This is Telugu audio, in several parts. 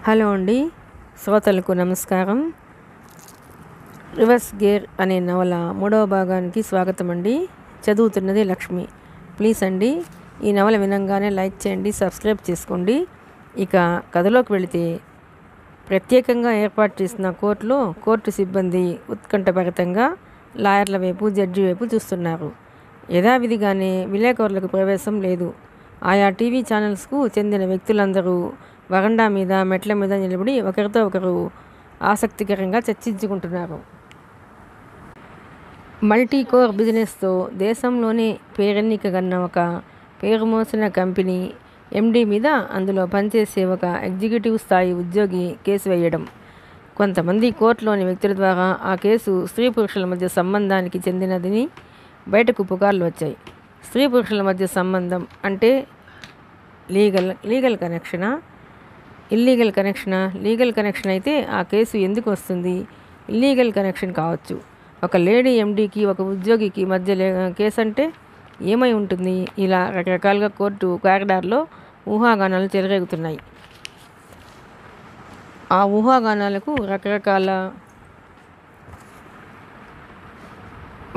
హలో అండి, శ్రోతలకు నమస్కారం. రివర్స్ గేర్ అనే నవల 3వ భాగానికి స్వాగతం అండి. చదువుతున్నది లక్ష్మి. ప్లీజ్ అండి, ఈ నవల వినంగానే లైక్ చేయండి, సబ్స్క్రైబ్ చేసుకోండి. ఇక కథలోకి వెళితే, ప్రత్యేకంగా ఏర్పాటు చేసిన కోర్టులో కోర్టు సిబ్బంది ఉత్కంఠభరితంగా లాయర్ల వైపు, జడ్జి వైపు చూస్తున్నారు. యథావిధిగానే విలేకరులకు ప్రవేశం లేదు. ఆయా టీవీ ఛానల్స్కు చెందిన వ్యక్తులందరూ వరండా మీద, మెట్ల మీద నిలబడి ఒకరితో ఒకరు ఆసక్తికరంగా చర్చించుకుంటున్నారు. మల్టీ కోర్ బిజినెస్తో దేశంలోనే పేరెన్నికగన్న ఒక పేరుమోసిన కంపెనీ ఎండీ మీద అందులో పనిచేసే ఒక ఎగ్జిక్యూటివ్ స్థాయి ఉద్యోగి కేసు వేయడం. కొంతమంది కోర్టులోని వ్యక్తుల ద్వారా ఆ కేసు స్త్రీ పురుషుల మధ్య సంబంధానికి చెందినదని బయటకు పుకార్లు వచ్చాయి. స్త్రీ పురుషుల మధ్య సంబంధం అంటే లీగల్ కనెక్షనా, ఇల్లీగల్ కనెక్షనా? లీగల్ కనెక్షన్ అయితే ఆ కేసు ఎందుకు వస్తుంది? ఇల్లీగల్ కనెక్షన్ కావచ్చు. ఒక లేడీ ఎండీకి ఒక ఉద్యోగికి మధ్య కేసు అంటే ఏమై ఉంటుంది? ఇలా రకరకాలుగా కోర్టు కారిడార్లో ఊహాగానాలు చెలరేగుతున్నాయి. ఆ ఊహాగానాలకు రకరకాల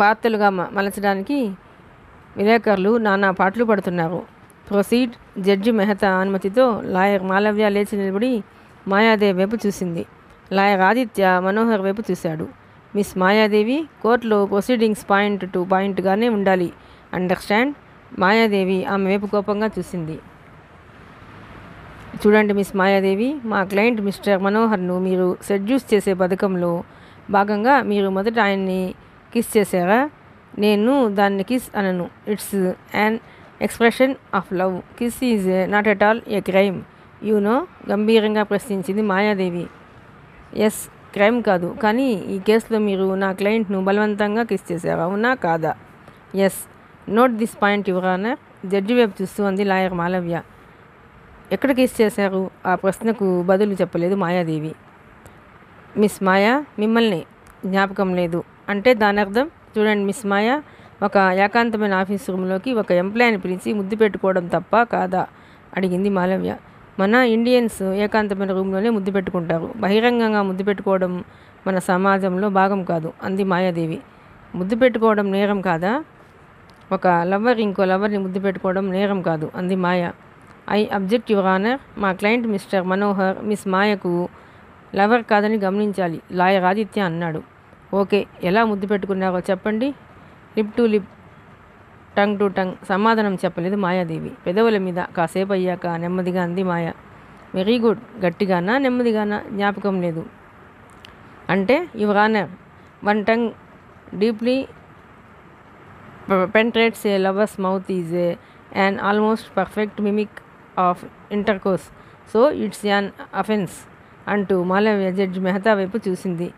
వార్తలుగా మలచడానికి విలేకరులు నానా పాటలు పడుతున్నారు. ప్రొసీడ్. జడ్జి మెహతా అనుమతితో లాయర్ మాలవ్య లేచి నిలబడి మాయాదేవి వైపు చూసింది. లాయర్ ఆదిత్య మనోహర్ వైపు చూశాడు. మిస్ మాయాదేవి, కోర్టులో ప్రొసీడింగ్స్ పాయింట్ టు పాయింట్గానే ఉండాలి, అండర్స్టాండ్? మాయాదేవి ఆమె వైపు కోపంగా చూసింది. చూడండి మిస్ మాయాదేవి, మా క్లయింట్ మిస్టర్ మనోహర్ను మీరు సెడ్యూస్ చేసే పథకంలో భాగంగా మీరు మొదట ఆయన్ని కిస్ చేశారా? నేను దాన్ని కిస్ అనను. It's an expression of love. Kiss is not at all a crime, no గంభీరంగా ప్రశ్నించింది మాయాదేవి. ఎస్, క్రైమ్ కాదు, కానీ ఈ కేసులో మీరు నా క్లయింట్ను బలవంతంగా కిస్ చేశారు, అవునా కాదా? Yes. Note this point your honour. Judge వైపు చూస్తూ అంది లాయర్ మాలవ్య. ఎక్కడ కిస్ చేశారు? ఆ ప్రశ్నకు బదులు చెప్పలేదు మాయాదేవి. మిస్ మాయా, మిమ్మల్ని జ్ఞాపకం లేదు అంటే దాని అర్థం? చూడండి మిస్ మాయా, ఒక ఏకాంతమైన ఆఫీస్ రూమ్లోకి ఒక ఎంప్లాయీని పిలిచి ముద్దు పెట్టుకోవడం తప్ప కాదా అడిగింది మాలవ్య. మన ఇండియన్స్ ఏకాంతమైన రూమ్లోనే ముద్దు పెట్టుకుంటారు. బహిరంగంగా ముద్దు పెట్టుకోవడం మన సమాజంలో భాగం కాదు అంది మాయాదేవి. ముద్దు పెట్టుకోవడం నేరం కాదా? ఒక లవ్వర్ ఇంకో లవర్ని ముద్దు పెట్టుకోవడం నేరం కాదు అంది Maya. I object your honour. మా క్లయింట్ మిస్టర్ మనోహర్ మిస్ మాయకు లవర్ కాదని గమనించాలి, లాయర్ ఆదిత్య అన్నాడు. ఓకే, ఎలా ముద్దు పెట్టుకున్నారో చెప్పండి. Lip to lip, tongue to tongue. సమాధానం చెప్పలేదు మాయాదేవి. పెదవుల మీద కాసేపు అయ్యాక నెమ్మదిగా అంది మాయ. Very good. గట్టిగానా, నెమ్మదిగానా? జ్ఞాపకం లేదు అంటే your honour, one tongue deeply penetrates a lover's mouth is an almost perfect mimic of intercourse, so it's an offence అంటూ మాలవ్య జడ్జి మెహతా వైపు చూసింది.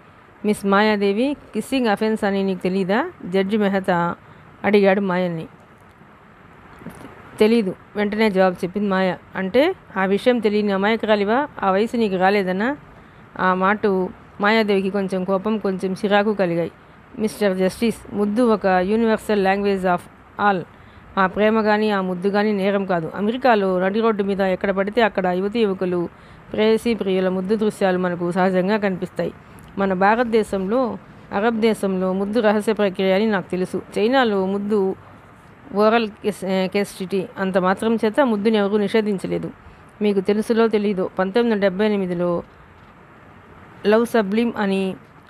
మిస్ మాయాదేవి, కిస్సింగ్ అఫెన్స్ అని నీకు తెలీదా? జడ్జి మెహతా అడిగాడు మాయని. తెలీదు, వెంటనే జవాబు చెప్పింది మాయ. అంటే ఆ విషయం తెలియని అమాయకురాలివా? ఆ వయసు నీకు రాలేదనా? ఆ మాట మాయాదేవికి కొంచెం కోపం, కొంచెం చిరాకు కలిగాయి. మిస్టర్ జస్టిస్, ముద్దు ఒక యూనివర్సల్ లాంగ్వేజ్ ఆఫ్ ఆల్. ఆ ప్రేమ కానీ ఆ ముద్దు కానీ నేరం కాదు. అమెరికాలో నడి రోడ్డు మీద ఎక్కడ పడితే అక్కడ యువతీ యువకులు, ప్రేయసీ ప్రియుల ముద్దు దృశ్యాలు మనకు సహజంగా కనిపిస్తాయి. మన భారతదేశంలో, అరబ్ దేశంలో ముద్దు రహస్య ప్రక్రియ అని నాకు తెలుసు. చైనాలో ముద్దు ఓరల్ కేస్టిటీ. అంత మాత్రం చేత ముద్దుని ఎవరూ నిషేధించలేదు. మీకు తెలుసులో తెలీదో, 1978లో లవ్ సబ్లిమ్ అని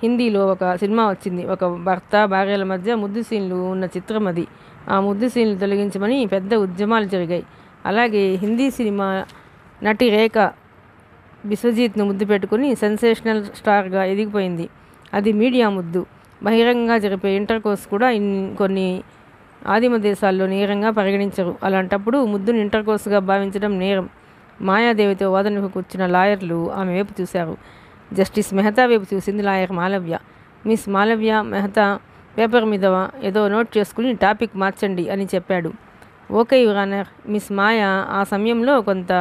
హిందీలో ఒక సినిమా వచ్చింది. ఒక భర్త భార్యల మధ్య ముద్దు సీన్లు ఉన్న చిత్రం అది. ఆ ముద్దు సీన్లు తొలగించమని పెద్ద ఉద్యమాలు జరిగాయి. అలాగే హిందీ సినిమా నటి రేఖ బిశ్వజిత్ను ముద్దు పెట్టుకుని సెన్సేషనల్ స్టార్గా ఎదిగిపోయింది. అది మీడియా ముద్దు. బహిరంగంగా జరిపే ఇంటర్కోర్స్ కూడా కొన్ని ఆదిమ దేశాల్లో నేరంగా పరిగణించరు. అలాంటప్పుడు ముద్దును ఇంటర్కోర్స్గా భావించడం నేరం. మాయాదేవితో వాదనకు కూర్చున్న లాయర్లు ఆమె వైపు చూశారు. జస్టిస్ మెహతా వైపు చూసింది lawyer Malaviya. Miss Malaviya, Mehta paper మీద ఏదో నోట్ చేసుకుని టాపిక్ మార్చండి అని చెప్పాడు. Okay your honour. మిస్ మాయ ఆ సమయంలో కొంత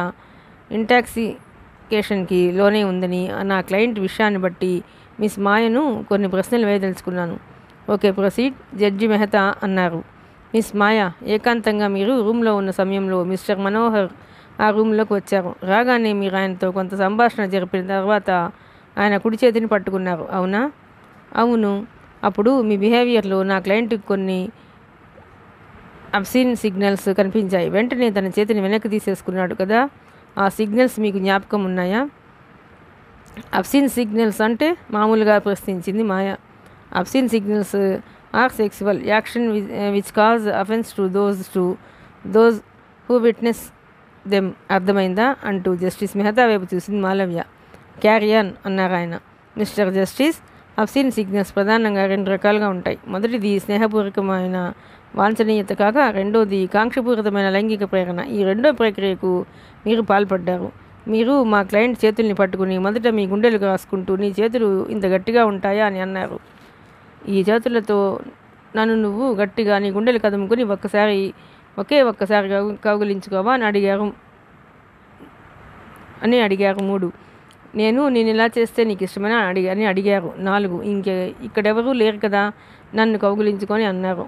ఇంటాక్సికేషన్కి లోనే ఉందని నా క్లయింట్ విషయాన్ని బట్టి మిస్ మాయను కొన్ని ప్రశ్నలు వేయదలుచుకున్నాను. Okay, proceed. జడ్జి మెహతా అన్నారు. మిస్ మాయ, ఏకాంతంగా మీరు రూమ్లో ఉన్న సమయంలో మిస్టర్ మనోహర్ ఆ రూమ్లోకి వచ్చారు. రాగానే మీరు ఆయనతో కొంత సంభాషణ జరిపిన తర్వాత ఆయన కుడి చేతిని పట్టుకున్నారు, అవునా? అవును. అప్పుడు మీ బిహేవియర్లో నా క్లయింట్కి కొన్ని అబ్సీన్ సిగ్నల్స్ కనిపించాయి. వెంటనే తన చేతిని వెనక్కి తీసేసుకున్నాడు కదా. ఆ సిగ్నల్స్ మీకు జ్ఞాపకం ఉన్నాయా? అబ్సీన్ సిగ్నల్స్ అంటే మామూలుగా ప్రశ్నించింది Maya. Obscene signals are sexual action which cause offence to those who witness them. అర్థమైందా అంటూ జస్టిస్ మెహతా వైపు చూసింది మాలవ్య. క్యారియన్ అన్నారు ఆయన. మిస్టర్ జస్టిస్, అబ్సీన్ సిగ్నల్స్ ప్రధానంగా 2 రకాలుగా ఉంటాయి. మొదటిది స్నేహపూర్వకమైన వాంఛనీయత కాగా రెండోది కాంక్షపూరితమైన లైంగిక ప్రేరణ. ఈ రెండో ప్రక్రియకు మీరు పాల్పడ్డారు. మీరు మా క్లయింట్ చేతుల్ని పట్టుకుని మొదట మీ గుండెలకు రాసుకుంటూ నీ చేతులు ఇంత గట్టిగా ఉంటాయా అని అన్నారు. ఈ చేతులతో నన్ను నువ్వు గట్టిగా నీ గుండెలు కదుముకుని ఒకే ఒక్కసారి కౌగిలించుకోవా అని అడిగారు. 3. నేను ఇలా చేస్తే నీకు ఇష్టమని అడిగారు. 4. ఇక్కడెవరూ లేరు కదా నన్ను కౌగిలించుకొని అన్నారు.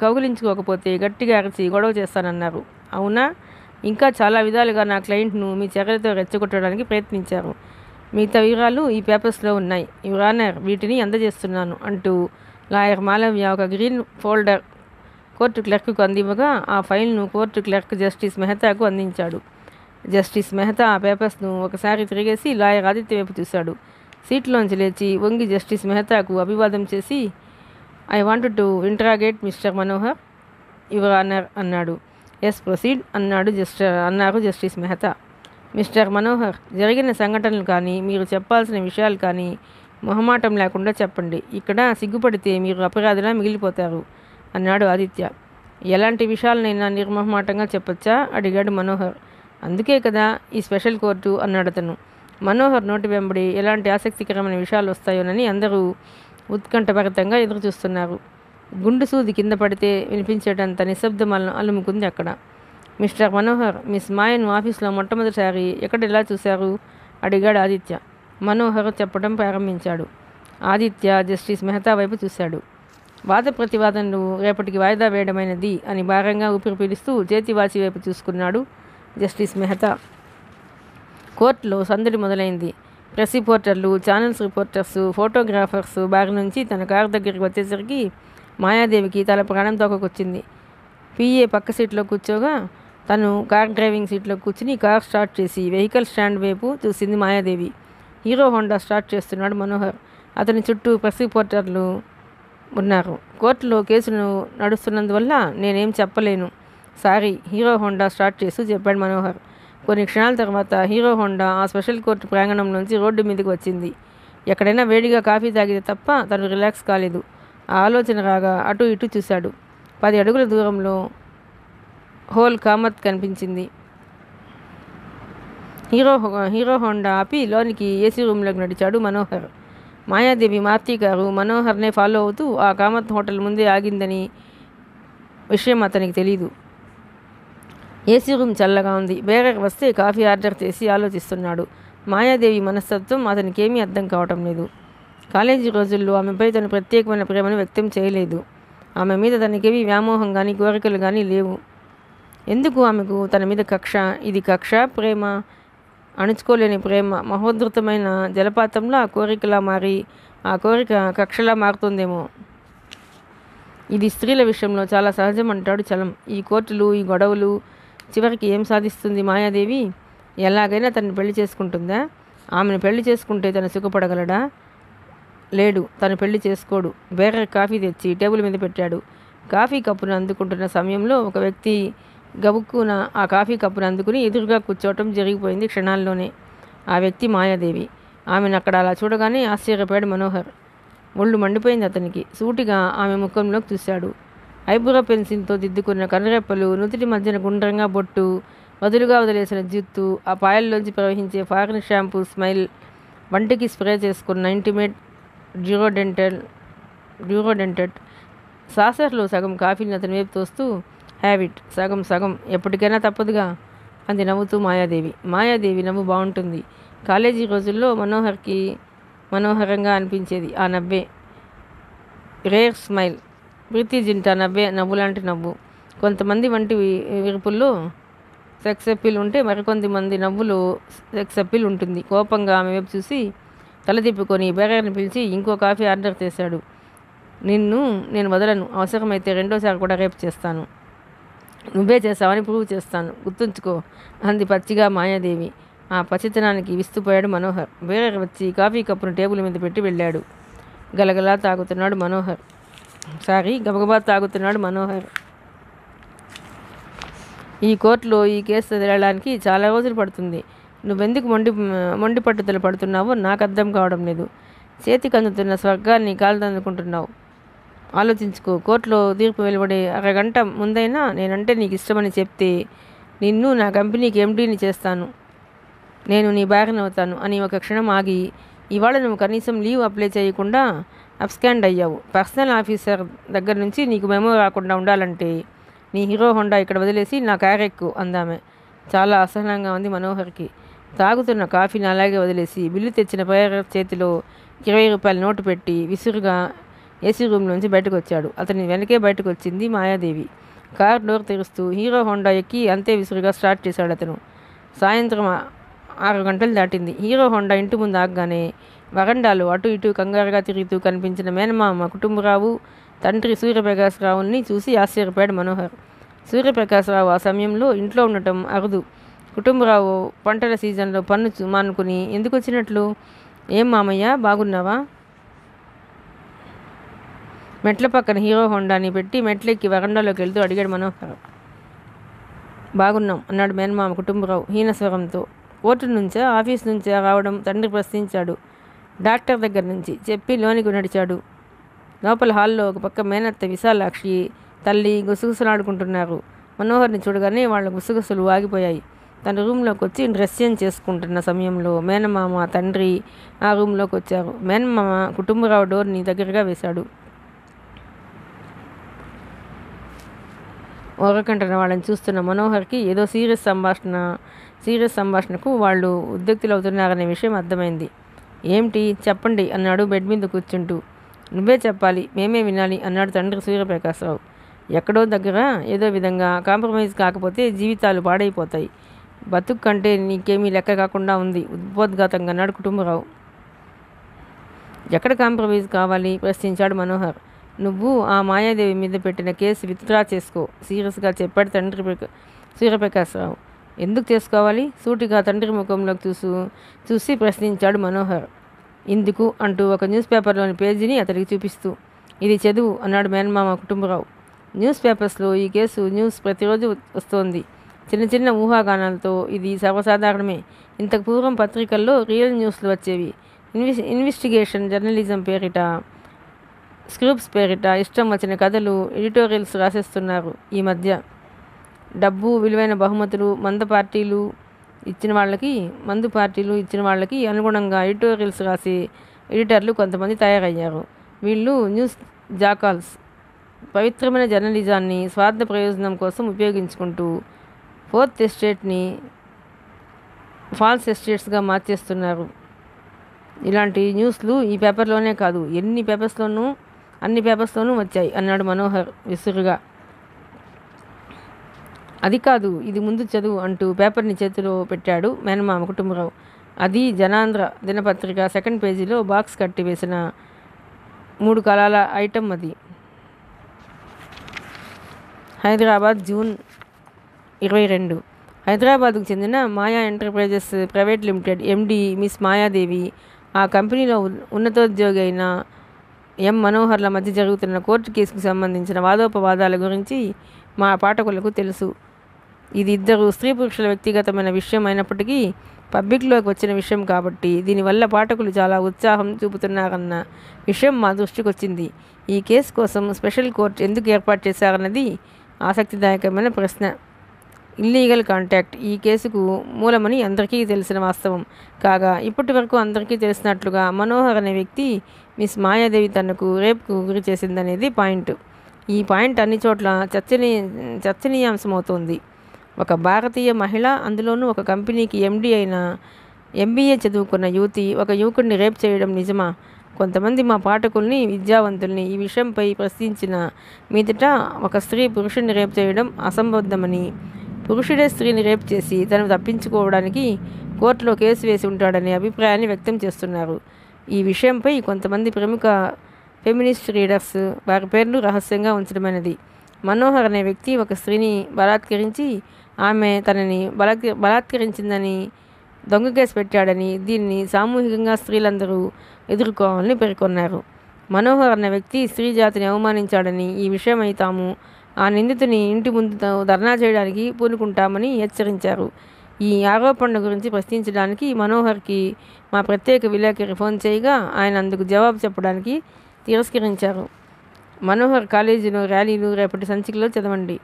కౌగిలించుకోకపోతే గట్టిగా అరిచి గొడవ చేస్తానన్నారు. అవునా? ఇంకా చాలా విధాలుగా నా క్లయింట్ను మీ చర్యలతో రెచ్చగొట్టడానికి ప్రయత్నించారు. మిగతా వివరాలు ఈ పేపర్స్లో ఉన్నాయి. యువర్ ఆనర్, వీటిని అందజేస్తున్నాను అంటూ లాయర్ మాలవ్య ఒక గ్రీన్ ఫోల్డర్ కోర్టు క్లర్క్కు అందివ్వగా ఆ ఫైల్ను కోర్టు క్లర్క్ జస్టిస్ మెహతాకు అందించాడు. జస్టిస్ మెహతా ఆ పేపర్స్ను ఒకసారి తిరిగేసి లాయర్ ఆదిత్య వైపు చూశాడు. సీట్లోంచి లేచి వంగి జస్టిస్ మెహతాకు అభివాదం చేసి, I want to interrogate mister Manohar your honour అన్నాడు. ఎస్ ప్రొసీడ్ అన్నారు జస్టిస్ మెహతా. మిస్టర్ మనోహర్, జరిగిన సంఘటనలు కానీ మీరు చెప్పాల్సిన విషయాలు కానీ మొహమాటం లేకుండా చెప్పండి. ఇక్కడ సిగ్గుపడితే మీరు అపరాధిలా మిగిలిపోతారు అన్నాడు ఆదిత్య. ఎలాంటి విషయాలనైనా నిర్మొహమాటంగా చెప్పొచ్చా అడిగాడు మనోహర్. అందుకే కదా ఈ స్పెషల్ కోర్టు అన్నాడు అతను. మనోహర్ నోటి వెంబడి ఎలాంటి ఆసక్తికరమైన విషయాలు వస్తాయోనని అందరూ ఉత్కంఠభరితంగా ఎదురుచూస్తున్నారు. గుండు సూది కింద పడితే వినిపించేటంత నిశ్శబ్దం అలుముకుంది అక్కడ. మిస్టర్ మనోహర్, మిస్ మాయను ఆఫీస్లో మొట్టమొదటిసారి ఎలా చూశారు అడిగాడు ఆదిత్య. మనోహర్ చెప్పడం ప్రారంభించాడు. ఆదిత్య జస్టిస్ మెహతా వైపు చూశాడు. వాద ప్రతివాదనలు రేపటికి వాయిదా వేయడమైనది అని భారంగా ఊపిరి పీలుస్తూ చేతివాచి వైపు చూసుకున్నాడు జస్టిస్ మెహతా. కోర్టులో సందడి మొదలైంది. ప్రెస్ రిపోర్టర్లు, ఛానల్స్ రిపోర్టర్స్, ఫోటోగ్రాఫర్స్ బారి నుంచి తన కారు దగ్గరికి వచ్చేసరికి మాయాదేవికి తల ప్రాణం తోకకొచ్చింది. పిఏ పక్క సీట్లో కూర్చోగా తను కార్ డ్రైవింగ్ సీట్లో కూర్చుని కార్ స్టార్ట్ చేసి వెహికల్ స్టాండ్ వైపు చూసింది మాయాదేవి. హీరో హోండా స్టార్ట్ చేస్తున్నాడు మనోహర్. అతని చుట్టూ ప్రెస్ రిపోర్టర్లు ఉన్నారు. కోర్టులో కేసును నడుస్తున్నందువల్ల నేనేం చెప్పలేను, సారీ, హీరో హోండా స్టార్ట్ చేస్తూ చెప్పాడు మనోహర్. కొన్ని క్షణాల తర్వాత హీరో హోండా ఆ స్పెషల్ కోర్టు ప్రాంగణం నుంచి రోడ్డు మీదకి వచ్చింది. ఎక్కడైనా వేడిగా కాఫీ తాగితే తప్ప తను రిలాక్స్ కాలేదు. ఆ ఆలోచన రాగా అటు ఇటు చూశాడు. 10 అడుగుల దూరంలో హోల్ కామత్ కనిపించింది. హీరో హోండా ఆపి లోనికి ఏసీ రూమ్లోకి నడిచాడు మనోహర్. మాయాదేవి మారుతి కారు మనోహర్నే ఫాలో అవుతూ ఆ కామత్ హోటల్ ముందే ఆగిందని విషయం అతనికి తెలీదు. ఏసీ రూమ్ చల్లగా ఉంది. బేరర్ వస్తే కాఫీ ఆర్డర్ చేసి ఆలోచిస్తున్నాడు. మాయాదేవి మనస్తత్వం అతనికేమీ అర్థం కావటం లేదు. కాలేజీ రోజుల్లో ఆమెపై తను ప్రత్యేకమైన ప్రేమను వ్యక్తం చేయలేదు. ఆమె మీద తనకేమీ వ్యామోహం కానీ కోరికలు కానీ లేవు. ఎందుకు ఆమెకు తన మీద కక్ష? ఇది కక్ష, ప్రేమ, అణుచుకోలేని ప్రేమ మహోద్ధృతమైన జలపాతంలో ఆ కోరికలా మారి ఆ కోరిక కక్షలా మారుతుందేమో. ఇది స్త్రీల విషయంలో చాలా సహజం అంటాడు చలం. ఈ కోర్టులు, ఈ గొడవలు చివరికి ఏం సాధిస్తుంది మాయాదేవి? ఎలాగైనా తనని పెళ్లి చేసుకుంటుందా? ఆమెను పెళ్లి చేసుకుంటే తను సుఖపడగలడా? లేడు, తను పెళ్లి చేసుకోడు. బేరర్ కాఫీ తెచ్చి టేబుల్ మీద పెట్టాడు. కాఫీ కప్పును అందుకుంటున్న సమయంలో ఒక వ్యక్తి గబుక్కున ఆ కాఫీ కప్పును అందుకుని ఎదురుగా కూర్చోవటం జరిగిపోయింది క్షణాల్లోనే. ఆ వ్యక్తి మాయాదేవి. ఆమెను అక్కడ అలా చూడగానే ఆశ్చర్యపోయాడు మనోహర్. ఒళ్ళు మండిపోయింది అతనికి. సూటిగా ఆమె ముఖంలోకి చూశాడు. ఐబ్రో పెన్సిల్తో దిద్దుకున్న కనురెప్పలు, నుదుటి మధ్యన గుండ్రంగా బొట్టు, వదులుగా వదిలేసిన జుత్తు, ఆ పాయల్లోంచి ప్రవహించే ఫారిన్ షాంపూ స్మైల్, వంటికి స్ప్రే చేసుకున్న ఇంటిమేట్ డ్యూరోడెంటెడ్ సాసర్లో సగం కాఫీని అతని వైపు తోస్తూ, హ్యాబిట్, సగం సగం, ఎప్పటికైనా తప్పదుగా అంది నవ్వుతూ మాయాదేవి నవ్వు బాగుంటుంది. కాలేజీ రోజుల్లో మనోహర్కి మనోహరంగా అనిపించేది ఆ నవ్వే. Rare smile. ప్రీతి జింటా నవ్వే నవ్వులాంటి నవ్వు. కొంతమంది వంటి విరుపుల్లో సెక్స్ అప్పీల్ ఉంటే మరికొంతమంది నవ్వులో సెక్స్ అప్పీల్ ఉంటుంది. కోపంగా ఆమె వైపు చూసి తల తిప్పుకొని బేరర్ని పిలిచి ఇంకో కాఫీ ఆర్డర్ చేశాడు. నేను వదలను. అవసరమైతే రెండోసారి కూడా రేపు చేస్తాను. నువ్వే చేస్తావని ప్రూవ్ చేస్తాను, గుర్తుంచుకో అంది పచ్చిగా మాయాదేవి. ఆ పచ్చితనానికి విస్తుపోయాడు మనోహర్. బేరర్ వచ్చి కాఫీ కప్పును టేబుల్ మీద పెట్టి వెళ్ళాడు. గలగలా తాగుతున్నాడు గబగబా తాగుతున్నాడు మనోహర్. ఈ కోర్టులో ఈ కేసు వదిలడానికి చాలా రోజులు పడుతుంది. నువ్వెందుకు మొండి పట్టుదల పడుతున్నావో నాకు అర్థం కావడం లేదు. చేతికి అందుతున్న స్వర్గాన్ని కాలుదనుకుంటున్నావు. ఆలోచించుకో. కోర్టులో తీర్పు వెలువడే అరగంట ముందైనా నేనంటే నీకు ఇష్టమని చెప్తే నిన్ను నా కంపెనీకి ఎండీని చేస్తాను, నేను నీ భార్యనవుతాను అని ఒక క్షణం ఆగి, ఇవాళ నువ్వు కనీసం లీవ్ అప్లై చేయకుండా అబ్స్కాండ్ అయ్యావు. పర్సనల్ ఆఫీసర్ దగ్గర నుంచి నీకు మెమో రాకుండా ఉండాలంటే నీ హీరో హోండా ఇక్కడ వదిలేసి నా కారు ఎక్కు అందామె. చాలా అసహనంగా ఉంది మనోహర్కి. తాగుతున్న కాఫీని అలాగే వదిలేసి బిల్లు తెచ్చిన బేరర్ చేతిలో 20 రూపాయల నోటు పెట్టి విసురుగా ఏసీ రూమ్లోంచి బయటకు వచ్చాడు. అతని వెనకే బయటకు వచ్చింది మాయాదేవి. కార్ డోర్ తెరుస్తూ హీరో హోండా ఎక్కి అంతే విసురుగా స్టార్ట్ చేశాడు అతను. సాయంత్రం 6 గంటలు దాటింది. హీరో హోండా ఇంటి ముందు ఆగగానే వరండాలో అటు ఇటు కంగారుగా తిరుగుతూ కనిపించిన మేనమామ కుటుంబరావు, తండ్రి సూర్యప్రకాశరావుని చూసి ఆశ్చర్యపోయాడు మనోహర్. సూర్యప్రకాశరావు ఆ సమయంలో ఇంట్లో ఉండటం అరుదు. కుటుంబరావు పంటల సీజన్లో పన్ను మానుకుని ఎందుకు వచ్చినట్లు? ఏం మామయ్య, బాగున్నావా? మెట్ల పక్కన హీరో హోండాని పెట్టి మెట్లెక్కి వరండాలోకి వెళ్తూ అడిగాడు మనోహర్. బాగున్నాం అన్నాడు మేనమామ కుటుంబరావు హీనస్వరంతో. కోర్టు నుంచా ఆఫీస్ నుంచా రావడం? తండ్రి ప్రశ్నించాడు. డాక్టర్ దగ్గర నుంచి చెప్పి లోనికి నడిచాడు. లోపల హాల్లో ఒక పక్క మేనత్త విశాలాక్షి తల్లి గుసగుసలాడుకుంటున్నారు. మనోహర్ని చూడగానే వాళ్ళ గుసగుసలు ఆగిపోయాయి. తన రూమ్లోకి వచ్చి డ్రెస్ చేంజ్ చేసుకుంటున్న సమయంలో మేనమామ తండ్రి ఆ రూమ్లోకి వచ్చారు. మేనమామ కుటుంబరావు డోర్ని దగ్గరగా వేశాడు. ఓరకంటన వాళ్ళని చూస్తున్న మనోహర్కి ఏదో సీరియస్ సంభాషణకు వాళ్ళు ఉద్యుక్తులవుతున్నారనే విషయం అర్థమైంది. ఏమిటి చెప్పండి అన్నాడు బెడ్ మీద కూర్చుంటూ. నువ్వే చెప్పాలి, మేమే వినాలి అన్నాడు తండ్రి సూర్యప్రకాశరావు. ఎక్కడో దగ్గర ఏదో విధంగా కాంప్రమైజ్ కాకపోతే జీవితాలు పాడైపోతాయి. బతుకు కంటే నీకేమీ లెక్క కాకుండా ఉంది ఉద్బోద్ఘాతంగా అన్నాడు కుటుంబరావు. ఎక్కడ కాంప్రమైజ్ కావాలి ప్రశ్నించాడు మనోహర్. నువ్వు ఆ మాయాదేవి మీద పెట్టిన కేసు విత్డ్రా చేసుకో సీరియస్గా చెప్పాడు తండ్రి సూర్యప్రకాశరావు. ఎందుకు చేసుకోవాలి? సూటిగా తండ్రి ముఖంలోకి చూసి ప్రశ్నించాడు మనోహర్. ఇందుకు అంటూ ఒక న్యూస్ పేపర్లోని పేజీని అతడికి చూపిస్తూ. ఇది చదువు అన్నాడు మేనమామ కుటుంబరావు. న్యూస్ పేపర్స్లో ఈ కేసు న్యూస్ ప్రతిరోజు వస్తోంది. చిన్న చిన్న ఊహాగానాలతో ఇది సర్వసాధారణమే. ఇంతకు పూర్వం పత్రికల్లో రియల్ న్యూస్లు వచ్చేవి. ఇన్వెస్టిగేషన్ జర్నలిజం పేరిట, స్క్రిప్ట్స్ పేరిట ఇష్టం వచ్చిన కథలు, ఎడిటోరియల్స్ రాసేస్తున్నారు ఈ మధ్య. డబ్బు, విలువైన బహుమతులు, మందు పార్టీలు ఇచ్చిన వాళ్ళకి అనుగుణంగా ఎడిటోరియల్స్ రాసే ఎడిటర్లు కొంతమంది తయారయ్యారు. వీళ్ళు న్యూస్ జాకాల్స్. పవిత్రమైన జర్నలిజాన్ని స్వార్థ ప్రయోజనం కోసం ఉపయోగించుకుంటూ ఫోర్త్ ఎస్టేట్ని ఫాల్స్ ఎస్టేట్స్గా మార్చేస్తున్నారు. ఇలాంటి న్యూస్లు ఈ పేపర్లోనే కాదు, అన్ని పేపర్స్లోనూ వచ్చాయి అన్నాడు మనోహర్ విసురుగా. అది కాదు, ఇది ముందు చదువు అంటూ పేపర్ని చేతిలో పెట్టాడు మేనమామ కుటుంబరావు. అది జనాంధ్ర దినపత్రిక సెకండ్ పేజీలో బాక్స్ కట్టి వేసిన 3 కాలాల ఐటమ్. అది హైదరాబాద్, జూన్ 22. హైదరాబాద్కు చెందిన Maya enterprises private limited MD miss Mayadevi, ఆ కంపెనీలో ఉన్నతోద్యోగి అయిన ఎం మనోహర్ల మధ్య జరుగుతున్న కోర్టు కేసుకు సంబంధించిన వాదోపవాదాల గురించి మా పాఠకులకు తెలుసు. ఇది ఇద్దరు స్త్రీ పురుషుల వ్యక్తిగతమైన విషయం అయినప్పటికీ పబ్లిక్లోకి వచ్చిన విషయం కాబట్టి దీనివల్ల పాఠకులు చాలా ఉత్సాహం చూపుతున్నారన్న విషయం మా దృష్టికి వచ్చింది. ఈ కేసు కోసం స్పెషల్ కోర్టు ఎందుకు ఏర్పాటు చేశారన్నది ఆసక్తిదాయకమైన ప్రశ్న. ఇల్లీగల్ కాంటాక్ట్ ఈ కేసుకు మూలమని అందరికీ తెలిసిన వాస్తవం. కాగా ఇప్పటి వరకు అందరికీ తెలిసినట్లుగా మనోహర్ అనే వ్యక్తి మిస్ మాయాదేవి తనకు రేప్కు గురి చేసిందనేది పాయింట్. ఈ పాయింట్ అన్ని చోట్ల చర్చనీయాంశమవుతోంది. ఒక భారతీయ మహిళ, అందులోనూ ఒక కంపెనీకి ఎండీ అయిన ఎంబీఏ చదువుకున్న యువతి ఒక యువకుడిని రేప్ చేయడం నిజమా? కొంతమంది మా పాఠకుల్ని, విద్యావంతుల్ని ఈ విషయంపై ప్రశ్నించిన మీదట ఒక స్త్రీ పురుషుడిని రేప్ చేయడం అసంబద్ధమని పురుషుడే స్త్రీని రేప్ చేసి తను తప్పించుకోవడానికి కోర్టులో కేసు వేసి ఉంటాడనే అభిప్రాయాన్ని వ్యక్తం చేస్తున్నారు. ఈ విషయంపై కొంతమంది ప్రముఖ ఫెమినిస్ట్ రీడర్స్ వారి పేర్లు రహస్యంగా ఉంచడమైనది. మనోహర్ అనే వ్యక్తి ఒక స్త్రీని బలాత్కరించి ఆమె తనని బలాత్కరించిందని దొంగ కేసు పెట్టాడని, దీన్ని సామూహికంగా స్త్రీలందరూ ఎదుర్కోవాలని పేర్కొన్నారు. మనోహర్ అన్న వ్యక్తి స్త్రీ జాతిని అవమానించాడని, ఈ విషయమై తాము ఆ నిందితుని ఇంటి ముందు ధర్నా చేయడానికి పూనుకుంటామని హెచ్చరించారు. ఈ ఆరోపణల గురించి ప్రశ్నించడానికి మనోహర్కి మా ప్రత్యేక విలేకరి ఫోన్ చేయగా ఆయన అందుకు జవాబు చెప్పడానికి తిరస్కరించారు. మనోహర్ కాలేజీలో ర్యాలీలు రేపటి సంచికలో చదవండి.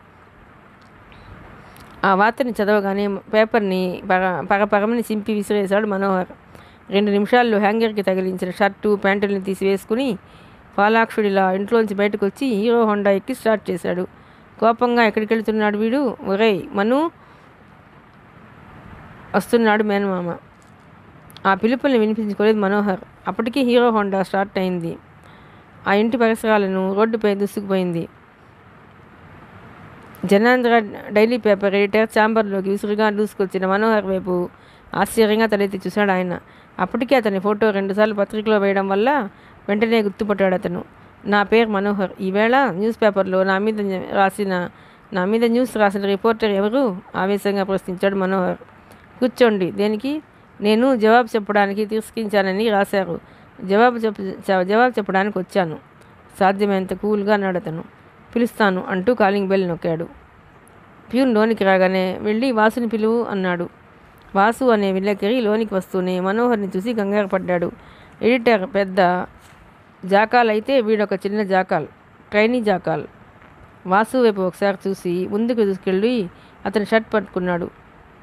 ఆ వార్తని చదవగానే పేపర్ని పరపరమని చింపి విసిరేశాడు మనోహర్. 2 నిమిషాల్లో హ్యాంగర్కి తగిలించిన షర్టు ప్యాంటుల్ని తీసివేసుకుని పాలాక్షుడిలా ఇంట్లోంచి బయటకు వచ్చి హీరో హోండా ఎక్కి స్టార్ట్ చేశాడు. కోపంగా ఎక్కడికి వెళ్తున్నాడు వీడు? ఒరేయ్ మను, వస్తున్నాడు మేనమామ. ఆ పిలుపుల్ని వినిపించుకోలేదు మనోహర్. అప్పటికీ హీరో హోండా స్టార్ట్ అయింది. ఆ ఇంటి పరిసరాలను రోడ్డుపై దూసుకుపోయింది. జనాంధ్ర డైలీ పేపర్ ఎడిటర్ ఛాంబర్లోకి విసురుగా దూసుకొచ్చిన మనోహర్ వైపు ఆశ్చర్యంగా తలెత్తి చూశాడు ఆయన. అప్పటికే అతని ఫోటో 2 సార్లు పత్రికలో వేయడం వల్ల వెంటనే గుర్తుపట్టాడు అతను. నా పేరు మనోహర్. ఈవేళ న్యూస్ పేపర్లో నా మీద న్యూస్ రాసిన రిపోర్టర్ ఎవరు? ఆవేశంగా ప్రశ్నించాడు మనోహర్. కూర్చోండి. దేనికి? నేను జవాబు చెప్పడానికి తిరస్కరించానని రాశారు. జవాబు చెప్పడానికి వచ్చాను. సాధ్యమైనంత కూల్గా అన్నాడు అతను. పిలుస్తాను అంటూ కాలింగ్ బెల్ నొక్కాడు. ప్యూన్ లోనికి రాగానే వెళ్ళి వాసుని పిలువు అన్నాడు. వాసు అనే విలేకరి లోనికి వస్తూనే మనోహర్ని చూసి కంగారు పడ్డాడు. ఎడిటర్ పెద్ద జాకాల్ అయితే వీడొక చిన్న జాకాల్, ట్రైనీ జాకాల్. వాసు వైపు ఒకసారి చూసి ముందుకు దూసుకెళ్ళి అతని షర్ట్ పట్టుకున్నాడు.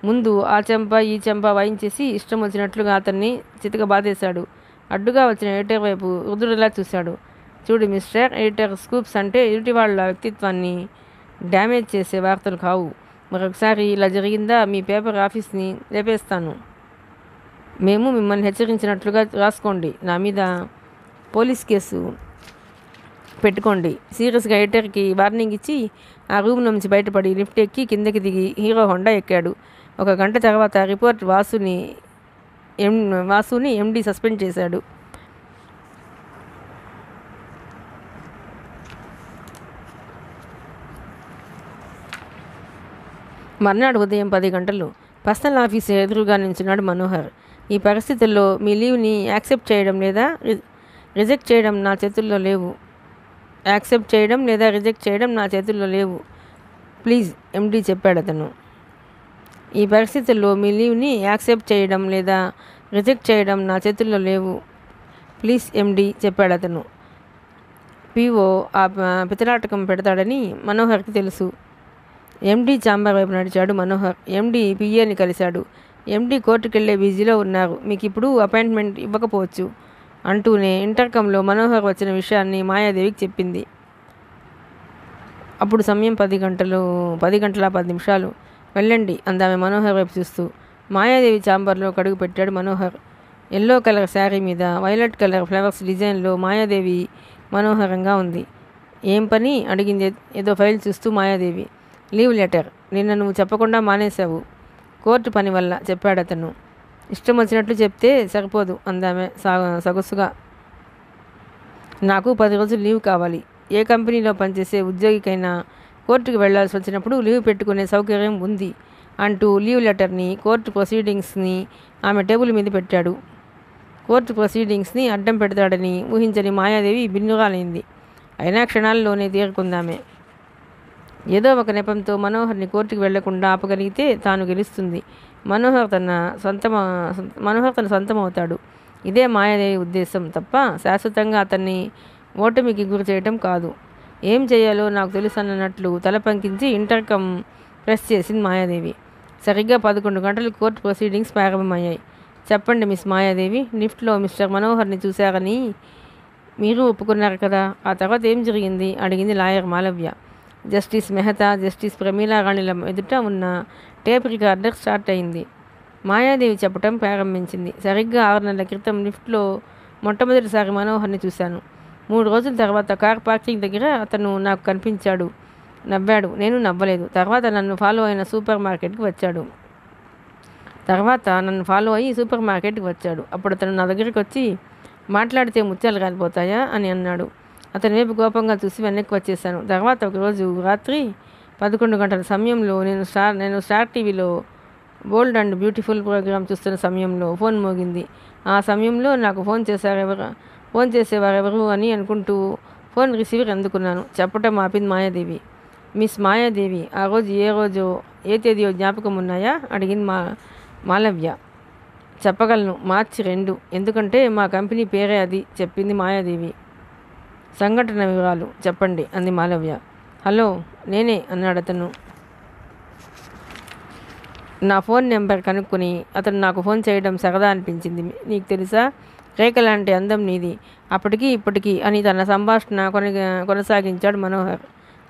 ముందు ఆ చెంప ఈ చెంప వాయించేసి ఇష్టం వచ్చినట్లుగా అతన్ని చితకబాదేశాడు. అడ్డుగా వచ్చిన ఎడిటర్ వైపు రుద్రుడిలా చూశాడు. చూడు మిస్టర్ ఎడిటర్, స్కూప్స్ అంటే ఎదుటి వాళ్ళ వ్యక్తిత్వాన్ని డ్యామేజ్ చేసే వార్తలు కావు. మరొకసారి ఇలా జరిగిందా మీ పేపర్ ఆఫీస్ని లేపేస్తాను. మేము మిమ్మల్ని హెచ్చరించినట్లుగా రాసుకోండి. నా మీద పోలీస్ కేసు పెట్టుకోండి. సీరియస్గా ఎడిటర్కి వార్నింగ్ ఇచ్చి ఆ రూమ్ నుంచి బయటపడి లిఫ్ట్ ఎక్కి కిందకి దిగి హీరో హోండా ఎక్కాడు. 1 గంట తర్వాత రిపోర్ట్ వాసుని ఎండీ సస్పెండ్ చేశాడు. మర్నాడు ఉదయం 10 గంటలు పర్సనల్ ఆఫీస్ ఎదురుగా నిల్చున్నాడు మనోహర్. ఈ పరిస్థితుల్లో మీ లీవ్ని యాక్సెప్ట్ చేయడం లేదా రిజెక్ట్ చేయడం నా చేతుల్లో లేవు. యాక్సెప్ట్ చేయడం లేదా రిజెక్ట్ చేయడం నా చేతుల్లో లేవు ప్లీజ్, ఎండీ చెప్పాడు అతను. ఈ పరిస్థితుల్లో మీ లీవ్ని యాక్సెప్ట్ చేయడం లేదా రిజెక్ట్ చేయడం నా చేతుల్లో లేవు ప్లీజ్, ఎండీ చెప్పాడు అతను. పీఓ ఆ పితరాటకం పెడతాడని మనోహర్కి తెలుసు. ఎండీ ఛాంబర్ వైపు నడిచాడు మనోహర్. ఎండీ పిఏని కలిశాడు. ఎండీ కోర్టుకెళ్లే బిజీలో ఉన్నారు, మీకు ఇప్పుడు అపాయింట్మెంట్ ఇవ్వకపోవచ్చు అంటూనే ఇంటర్కంలో మనోహర్ వచ్చిన విషయాన్ని మాయాదేవికి చెప్పింది. అప్పుడు సమయం 10 గంటల 10 నిమిషాలు. వెళ్ళండి అందామె మనోహర్ వైపు చూస్తూ. మాయాదేవి ఛాంబర్లో కడుగు పెట్టాడు మనోహర్. ఎల్లో కలర్ శారీ మీద వైలెట్ కలర్ ఫ్లవర్స్ డిజైన్లో మాయాదేవి మనోహరంగా ఉంది. ఏం పని అడిగింది ఏదో ఫైల్ చూస్తూ మాయాదేవి. Leave letter. నిన్న నువ్వు చెప్పకుండా మానేశావు. కోర్టు పని వల్ల చెప్పాడు అతను. ఇష్టం వచ్చినట్లు చెప్తే సరిపోదు అందామె సొగసుగా. నాకు 10 రోజులు లీవ్ కావాలి. ఏ కంపెనీలో పనిచేసే ఉద్యోగికైనా కోర్టుకు వెళ్లాల్సి వచ్చినప్పుడు లీవ్ పెట్టుకునే సౌకర్యం ఉంది అంటూ లీవ్ లెటర్ని కోర్టు ప్రొసీడింగ్స్ని ఆమె టేబుల్ మీద పెట్టాడు. కోర్టు ప్రొసీడింగ్స్ని అడ్డం పెడతాడని ఊహించని మాయాదేవి బిన్నురాలైంది. అయినా క్షణాల్లోనే తేరుకుందామే. ఏదో ఒక నెపంతో మనోహర్ని కోర్టుకు వెళ్లకుండా ఆపగలిగితే తాను గెలుస్తుంది. మనోహర్ తన సొంతమవుతాడు. ఇదే మాయాదేవి ఉద్దేశం తప్ప శాశ్వతంగా అతన్ని ఓటమికి గురి చేయటం కాదు. ఏం చేయాలో నాకు తెలుసు అన్నట్లు తల పంకించి ఇంటర్కమ్ ప్రెస్ చేసింది మాయాదేవి. సరిగ్గా 11 గంటలకు కోర్టు ప్రొసీడింగ్స్ ప్రారంభమయ్యాయి. చెప్పండి మిస్ మాయాదేవి, లిఫ్ట్లో మిస్టర్ మనోహర్ని చూశారని మీరు ఒప్పుకున్నారు కదా, ఆ తర్వాత ఏం జరిగింది అడిగింది lawyer Malavya. Justice Mehta, justice Pramila రాణిల ఎదుట ఉన్న టేప్ రికార్డర్ స్టార్ట్ అయింది. మాయాదేవి చెప్పటం ప్రారంభించింది. సరిగ్గా 6 నెలల క్రితం లిఫ్ట్లో మొట్టమొదటిసారి మనోహర్ని చూశాను. 3 రోజుల తర్వాత కార్ పార్కింగ్ దగ్గర అతను నాకు కనిపించాడు. నవ్వాడు. నేను నవ్వలేదు. తర్వాత నన్ను ఫాలో అయ్యి సూపర్ మార్కెట్కి వచ్చాడు. అప్పుడు అతను నా దగ్గరికి వచ్చి, మాట్లాడితే ముత్యాలు కాలిపోతాయా అని అన్నాడు. అతని వైపు కోపంగా చూసి వెనక్కి వచ్చేసాను. తర్వాత ఒకరోజు రాత్రి 11 గంటల సమయంలో నేను స్టార్ టీవీలో బోల్డ్ అండ్ బ్యూటిఫుల్ ప్రోగ్రాం చూస్తున్న సమయంలో ఫోన్ మోగింది. ఆ సమయంలో నాకు ఫోన్ చేసేవారెవరు అని అనుకుంటూ ఫోన్ రిసీవర్ అందుకున్నాను. చెప్పటం ఆపింది మాయాదేవి. మిస్ మాయాదేవి, ఆ రోజు ఏ తేదీయో జ్ఞాపకం ఉన్నాయా అడిగింది మాలవ్య. చెప్పగలను, మార్చి 2, ఎందుకంటే మా కంపెనీ పేరే అది, చెప్పింది మాయాదేవి. సంఘటన వివరాలు చెప్పండి అంది మాలవ్య. హలో, నేనే అన్నాడు అతను. నా ఫోన్ నెంబర్ కనుక్కొని అతను నాకు ఫోన్ చేయడం సరదా అనిపించింది. నీకు తెలుసా, రేఖ లాంటి అందం నీది, అప్పటికీ ఇప్పటికీ అని తన సంభాషణ కొనసాగించాడు మనోహర్.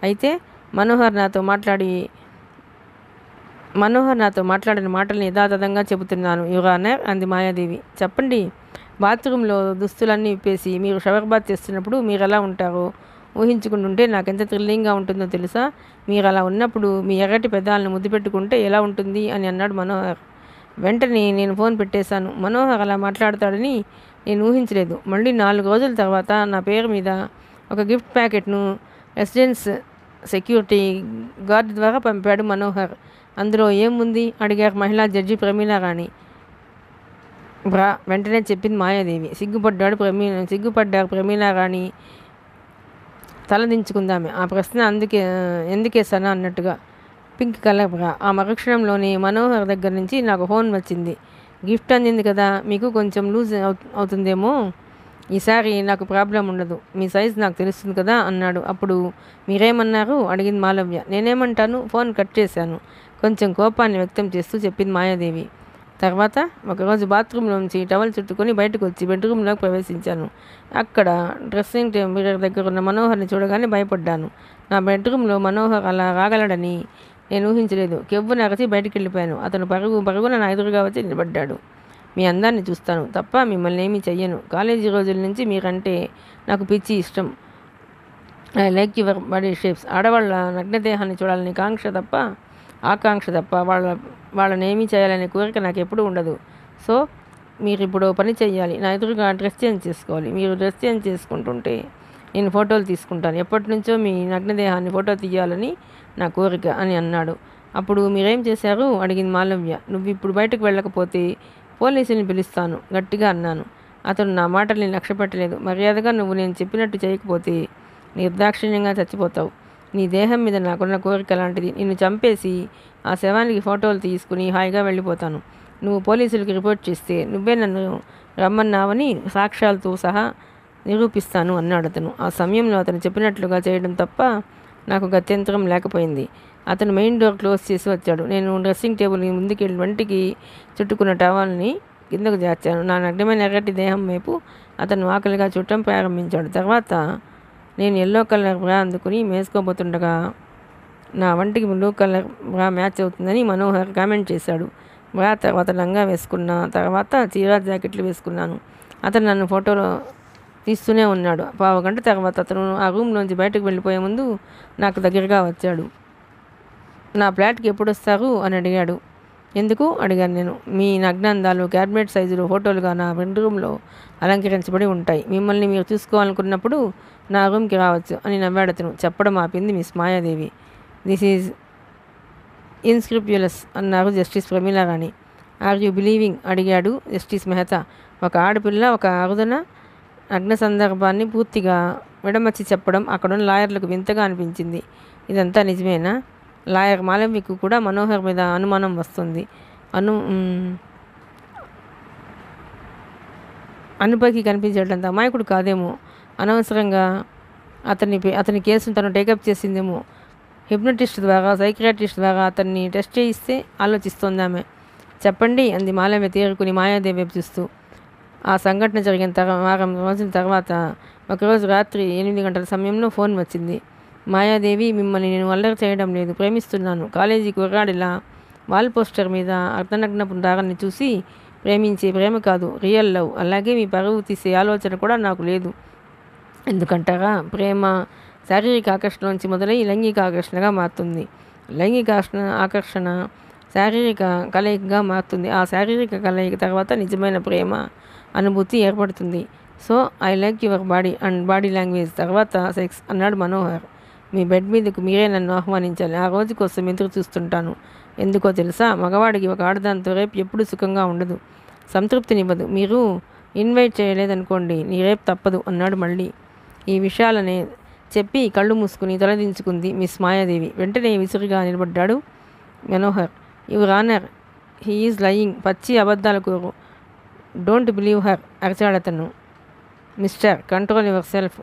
అయితే మనోహర్ నాతో మాట్లాడిన మాటల్ని యథాతథంగా చెబుతున్నాను యువర్ ఆనర్ అంది మాయాదేవి. చెప్పండి. బాత్రూంలో దుస్తులన్నీ విప్పేసి మీరు షవర్ బాత్ చేస్తున్నప్పుడు మీరు ఎలా ఉంటారో ఊహించుకుంటుంటే నాకెంత థ్రిల్లింగ్గా ఉంటుందో తెలుసా. మీరు అలా ఉన్నప్పుడు మీ ఎర్రటి పెదాలను ముద్దు పెట్టుకుంటే ఎలా ఉంటుంది అని అన్నాడు మనోహర్. వెంటనే నేను ఫోన్ పెట్టేశాను. మనోహర్ అలా మాట్లాడతాడని నేను ఊహించలేదు. మళ్ళీ 4 రోజుల తర్వాత నా పేరు మీద ఒక గిఫ్ట్ ప్యాకెట్ను రెసిడెన్స్ సెక్యూరిటీ గార్డ్ ద్వారా పంపాడు మనోహర్. అందులో ఏముంది అడిగారు మహిళా జడ్జి ప్రమీలారాణి. వెంటనే చెప్పింది మాయాదేవి. సిగ్గుపడ్డారు ప్రమీలారాణి తలదించుకుందామే. ఆ ప్రశ్న ఎందుకేసానా అన్నట్టుగా. పింక్ కలర్ బ్రా. ఆ మరుక్షణంలోనే మనోహర్ దగ్గర నుంచి నాకు ఫోన్ వచ్చింది. గిఫ్ట్ అందింది కదా, మీకు కొంచెం లూజ్ అవుతుందేమో, ఈసారి నాకు ప్రాబ్లం ఉండదు, మీ సైజ్ నాకు తెలుస్తుంది కదా అన్నాడు. అప్పుడు మీరేమన్నారు అడిగింది మాలవ్య. నేనేమంటాను, ఫోన్ కట్ చేశాను కొంచెం కోపాన్ని వ్యక్తం చేస్తూ చెప్పింది మాయాదేవి. తర్వాత ఒకరోజు బాత్రూంలోంచి టవల్ చుట్టుకొని బయటకు వచ్చి బెడ్రూమ్లోకి ప్రవేశించాను. అక్కడ డ్రెస్సింగ్ టేబుల్ దగ్గర ఉన్న మనోహర్ని చూడగానే భయపడ్డాను. నా బెడ్రూమ్లో మనోహర్ అలా రాగలడని నేను ఊహించలేదు. కెవ్వున అరచి బయటికి వెళ్ళిపోయాను. అతను పరుగున నా ఎదురుగా వచ్చి నిలబడ్డాడు. మీ అందాన్ని చూస్తాను తప్ప మిమ్మల్ని ఏమీ చెయ్యను. కాలేజీ రోజుల నుంచి మీరంటే నాకు పిచ్చి ఇష్టం. I like your body shapes. ఆడవాళ్ళ నగ్నదేహాన్ని చూడాలని ఆకాంక్ష తప్ప వాళ్ళని ఏమీ చేయాలనే కోరిక నాకు ఎప్పుడూ ఉండదు. సో మీరు ఇప్పుడు పని చెయ్యాలి, నా ఎదురుగా డ్రెస్ చేంజ్ చేసుకోవాలి. మీరు డ్రెస్ చేంజ్ చేసుకుంటుంటే నేను ఫోటోలు తీసుకుంటాను. ఎప్పటి నుంచో మీ నగ్నదేహాన్ని ఫోటో తీయాలని నా కోరిక అని అన్నాడు. అప్పుడు మీరేం చేశారు అడిగింది మాలవ్య. నువ్వు ఇప్పుడు బయటకు వెళ్ళకపోతే పోలీసుని పిలుస్తాను గట్టిగా అన్నాను. అతను నా మాటల్ని లక్ష్య పెట్టలేదు. మర్యాదగా నువ్వు నేను చెప్పినట్టు చేయకపోతే నిర్దాక్షిణ్యంగా చచ్చిపోతావు. నీ దేహం మీద నాకున్న కోరిక లాంటిది. నిన్ను చంపేసి ఆ శవానికి ఫోటోలు తీసుకుని హాయిగా వెళ్ళిపోతాను. నువ్వు పోలీసులకి రిపోర్ట్ చేస్తే నువ్వే నన్ను రమ్మన్నావని సాక్ష్యాలతో సహా నిరూపిస్తాను అన్నాడు అతను. ఆ సమయంలో అతను చెప్పినట్లుగా చేయడం తప్ప నాకు గత్యంతరం లేకపోయింది. అతను మెయిన్ డోర్ క్లోజ్ చేసి వచ్చాడు. నేను డ్రెస్సింగ్ టేబుల్ ముందుకి వంటికి చుట్టుకున్న టవల్ని కిందకు చేర్చాను. నా నగ్నమైన ఎర్రటి దేహం వైపు అతను ఆకలిగా చుట్టం ప్రారంభించాడు. తర్వాత నేను ఎల్లో కలర్ బ్రా అందుకుని వేసుకోబోతుండగా నా వంటికి బ్లూ కలర్ బ్రా మ్యాచ్ అవుతుందని మనోహర్ కామెంట్ చేశాడు. బ్రా తర్వాత లంగా వేసుకున్న తర్వాత చీరా జాకెట్లు వేసుకున్నాను. అతను నన్ను ఫోటోలో తీస్తూనే ఉన్నాడు. 15 గంట తర్వాత అతను ఆ రూమ్లోంచి బయటకు వెళ్ళిపోయే ముందు నాకు దగ్గరగా వచ్చాడు. నా ఫ్లాట్కి ఎప్పుడు వస్తారు అని అడిగాడు. ఎందుకు అడిగాను నేను. మీ నగ్నందాలు క్యాబినెట్ సైజులో ఫోటోలుగా నా బెడ్రూమ్లో అలంకరించబడి ఉంటాయి. మిమ్మల్ని మీరు చూసుకోవాలనుకున్నప్పుడు నా రూమ్కి రావచ్చు అని నవ్వాడు అతను. చెప్పడం ఆపింది miss Mayadevi. This is unscrupulous అన్నారు justice Pramilarani. Are you believing అడిగాడు జస్టిస్ మెహతా. ఒక ఆడపిల్ల ఒక అరుదైన నగ్న సందర్భాన్ని పూర్తిగా విడమర్చి చెప్పడం అక్కడున్న లాయర్లకు వింతగా అనిపించింది. ఇదంతా నిజమేనా? లాయర్ మాలవ్యకు కూడా మనోహర్ మీద అనుమానం వస్తుంది. అనుపైకి కనిపించేటంత అమాయకుడు కాదేమో. అనవసరంగా అతని కేసును తను టేకప్ చేసిందేమో. హిప్నటిస్ట్ ద్వారా సైకియాట్రిస్ట్ ద్వారా అతన్ని టెస్ట్ చేయిస్తే ఆలోచిస్తోందామె. చెప్పండి అంది మాలవ్య తేరుకుని మాయాదేవి వైపు చూస్తూ. ఆ సంఘటన జరిగిన వారం రోజుల తర్వాత ఒకరోజు రాత్రి 8 గంటల సమయంలో ఫోన్ వచ్చింది. మాయాదేవి, మిమ్మల్ని నేను అల్లరి చేయడం లేదు, ప్రేమిస్తున్నాను. కాలేజీ కుర్రాడిలా వాల్ పోస్టర్ మీద అర్ధనగ్నపు దారాన్ని చూసి ప్రేమించే ప్రేమ కాదు, రియల్ లవ్. అలాగే మీ పరువు తీసే ఆలోచన కూడా నాకు లేదు. ఎందుకంటారా, ప్రేమ శారీరక ఆకర్షణలోంచి మొదలై లైంగిక ఆకర్షణగా మారుతుంది. లైంగిక ఆకర్షణ శారీరక కలయికగా మారుతుంది. ఆ శారీరక కలయిక తర్వాత నిజమైన ప్రేమ అనుభూతి ఏర్పడుతుంది. So I like your body and body language తర్వాత సెక్స్ అన్నాడు మనోహర్. మీ బెడ్ మీదకు మీరే నన్ను ఆహ్వానించాలి. ఆ రోజు కోసం ఎదురు చూస్తుంటాను. ఎందుకో తెలుసా, మగవాడికి ఒక ఆడదాంతో రేపు ఎప్పుడు సుఖంగా ఉండదు, సంతృప్తినివ్వదు. మీరు ఇన్వైట్ చేయలేదనుకోండి, నీ రేపు తప్పదు అన్నాడు మళ్ళీ. ఈ విషయాలనే చెప్పి కళ్ళు మూసుకుని తలదించుకుంది మిస్ మాయాదేవి. వెంటనే విసురుగా నిలబడ్డాడు Manohar. Your honour, he is lying. పచ్చి అబద్ధాల కోరు. డోంట్ బిలీవ్ హర్ అరచాడతను. Mister, control yourself.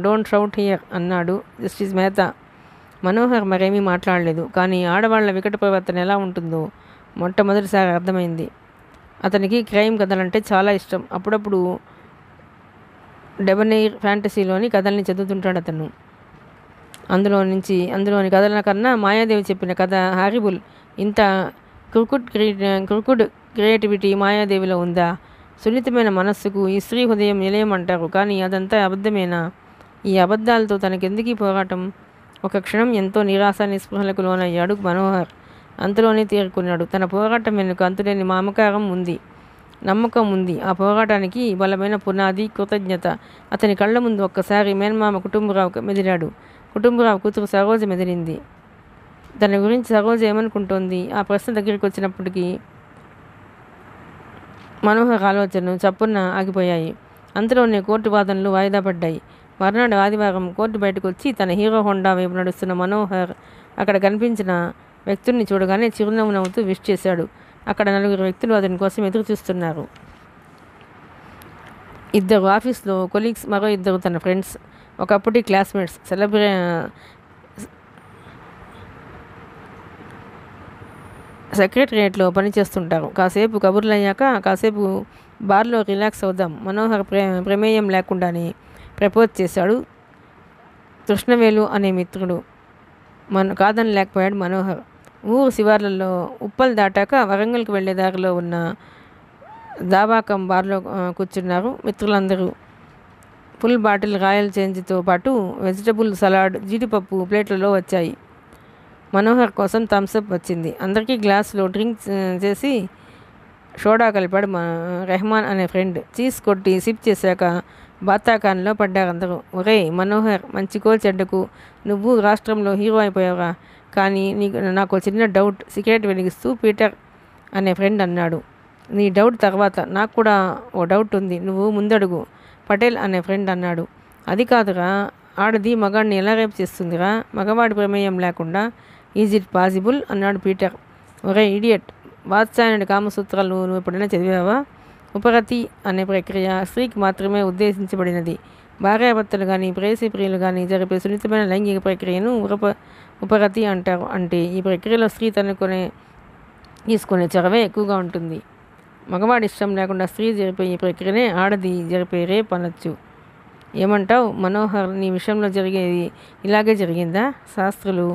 Don't shout here అన్నాడు జస్టిస్ మెహతా. మనోహర్ మరేమీ మాట్లాడలేదు. కానీ ఆడవాళ్ల వికట ప్రవర్తన ఎలా ఉంటుందో మొట్టమొదటిసారి అర్థమైంది. అతనికి క్రైమ్ కథలంటే చాలా ఇష్టం. అప్పుడప్పుడు డెబనెయిర్ ఫ్యాంటసీలోని కథల్ని చదువుతుంటాడు అతను. అందులోని కథల కన్నా మాయాదేవి చెప్పిన కథ హారిబుల్. ఇంత క్రుకుడ్ క్రియేటివిటీ మాయాదేవిలో ఉందా? సున్నితమైన మనస్సుకు ఈ స్త్రీ హృదయం నిలయమంటారు. కానీ అదంతా అబద్ధమేనా? ఈ అబద్ధాలతో తనకెందుకీ పోరాటం? ఒక క్షణం ఎంతో నిరాశ నిస్పృహలకు లోనయ్యాడు మనోహర్. అంతలోనే తేరుకున్నాడు. తన పోరాటం వెనుక అంతులేని నమ్మకం ఉంది. ఆ పోరాటానికి బలమైన పునాది కృతజ్ఞత. అతని కళ్ళ ముందు ఒక్కసారి మేనమామ కుటుంబరావు మెదిలాడు. కుటుంబరావు కూతురు సరోజ మెదిలింది. తన గురించి సరోజ ఏమనుకుంటోంది? ఆ ప్రశ్న దగ్గరికి వచ్చినప్పటికీ మనోహర్ ఆలోచనలు చప్పున ఆగిపోయాయి. అంతలోనే కోర్టు వాదనలు వాయిదా పడ్డాయి. మర్నాడు ఆదివారం కోర్టు బయటకు వచ్చి తన హీరో హోండా వైపు నడుస్తున్న మనోహర్ అక్కడ కనిపించిన వ్యక్తుల్ని చూడగానే చిరునవ్వు నవ్వుతూ విష్ చేశాడు. అక్కడ 4 వ్యక్తులు అతని కోసం ఎదురు చూస్తున్నారు. 2 ఆఫీస్లో కొలీగ్స్, మరో 2 తన ఫ్రెండ్స్, ఒకప్పటి క్లాస్మేట్స్. సెక్రటరియేట్లో పనిచేస్తుంటారు. కాసేపు కబుర్లయ్యాక కాసేపు బార్లో రిలాక్స్ అవుదాం. మనోహర్ ప్రమేయం లేకుండానే ప్రపోజ్ చేశాడు కృష్ణవేలు అనే మిత్రుడు. కాదని లేకపోయాడు మనోహర్. ఊరు శివార్లలో ఉప్పల్ దాటాక వరంగల్కి వెళ్లే దారిలో ఉన్న దాబాకం బార్లో కూర్చున్నారు మిత్రులందరూ. ఫుల్ బాటిల్ రాయల్ చేంజ్తో పాటు వెజిటబుల్ సలాడ్, జీడిపప్పు ప్లేట్లలో వచ్చాయి. మనోహర్ కోసం థమ్స్అప్ వచ్చింది. అందరికీ గ్లాసులో డ్రింక్ చేసి సోడా కలిపాడు రెహమాన్ అనే ఫ్రెండ్. చీజ్ కొట్టి సిప్ చేశాక బాతాకాన్లో పడ్డారందరూ. ఒరే మనోహర్, మంచికో చెడ్డకు నువ్వు రాష్ట్రంలో హీరో అయిపోయావురా. కానీ నాకు చిన్న డౌట్. సిగరెట్ వెలిగిస్తూ పీటర్ అనే ఫ్రెండ్ అన్నాడు. నీ డౌట్ తర్వాత, నాకు కూడా ఓ డౌట్ ఉంది, నువ్వు ముందడుగు, పటేల్ అనే ఫ్రెండ్ అన్నాడు. అది కాదురా, ఆడది మగాడిని ఎలా రేపు చేస్తుందిరా మగవాడి ప్రమేయం లేకుండా? ఈజ్ ఇట్ పాసిబుల్ అన్నాడు పీటర్. ఒరే ఇడియట్, వాత్సాయనుడి కామసూత్రాలు నువ్వు ఎప్పుడైనా చదివావా? ఉపరతి అనే ప్రక్రియ స్త్రీకి మాత్రమే ఉద్దేశించబడినది. భార్యాభర్తలు కానీ ప్రేయసీ ప్రియులు కానీ జరిపే సున్నితమైన లైంగిక ప్రక్రియను ఉపరతి అంటారు. అంటే ఈ ప్రక్రియలో స్త్రీ తీసుకునే చొరవే ఎక్కువగా ఉంటుంది. మగవాడి ఇష్టం లేకుండా స్త్రీ జరిపే ఈ ప్రక్రియనే ఆడది జరిపే రేప్ అనొచ్చు. ఏమంటావు మనోహర్, నీ విషయంలో జరిగేది ఇలాగే జరిగిందా? శాస్త్రులు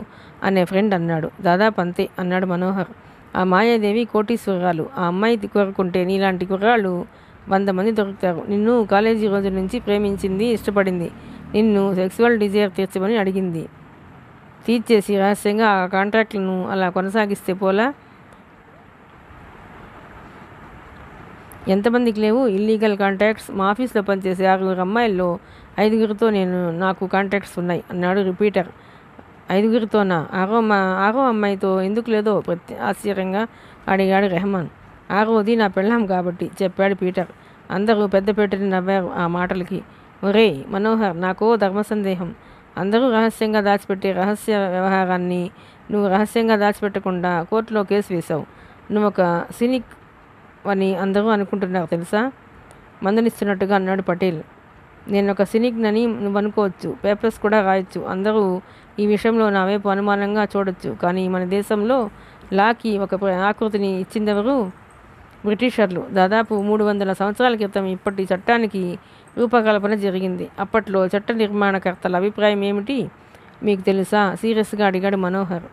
అనే ఫ్రెండ్ అన్నాడు. దాదాపు అంతే అన్నాడు మనోహర్. ఆ మాయాదేవి కోటీశ్వరాలు. ఆ అమ్మాయి కోరుకుంటే నీలాంటి కుర్రాళ్ళు 100 మంది దొరుకుతారు. నిన్ను కాలేజీ రోజుల నుంచి ప్రేమించింది, ఇష్టపడింది. నిన్ను సెక్సువల్ డిజైర్ తీర్చమని అడిగింది. తీర్చేసి రహస్యంగా ఆ కాంట్రాక్ట్లను అలా కొనసాగిస్తే పోలా? ఎంతమందికి లేవు ఇల్లీగల్ కాంట్రాక్ట్స్? మా ఆఫీస్లో పనిచేసే 6 అమ్మాయిల్లో 5 నాకు కాంట్రాక్ట్స్ ఉన్నాయి అన్నాడు రిపీటర్. 5తోనా? ఆరో అమ్మాయితో ఎందుకు లేదో ఆశ్చర్యంగా అడిగాడు రెహమాన్. ఆరోది నా పెళ్ళాం కాబట్టి చెప్పాడు పీటర్. అందరూ పెద్దపేటని నవ్వారు ఆ మాటలకి. ఒరే మనోహర్, నాకో ధర్మ సందేహం. అందరూ రహస్యంగా దాచిపెట్టే రహస్య వ్యవహారాన్ని నువ్వు రహస్యంగా దాచిపెట్టకుండా కోర్టులో కేసు వేశావు. నువ్వు ఒక సినిక్ అని అందరూ అనుకుంటున్నారు తెలుసా? మందలిస్తున్నట్టుగా అన్నాడు పటేల్. నేను ఒక సినిక్నని నువ్వు అనుకోవచ్చు, పేపర్స్ కూడా రాయొచ్చు. అందరూ ఈ విషయంలో నా వైపు అనుమానంగా చూడొచ్చు. కానీ మన దేశంలో లాకి ఒక ఆకృతిని ఇచ్చిందెవరు? బ్రిటిషర్లు. దాదాపు 300 సంవత్సరాల క్రితం ఇప్పటి చట్టానికి రూపకల్పన జరిగింది. అప్పట్లో చట్ట నిర్మాణకర్తల అభిప్రాయం ఏమిటి మీకు తెలుసా? సీరియస్గా అడిగాడు మనోహర్.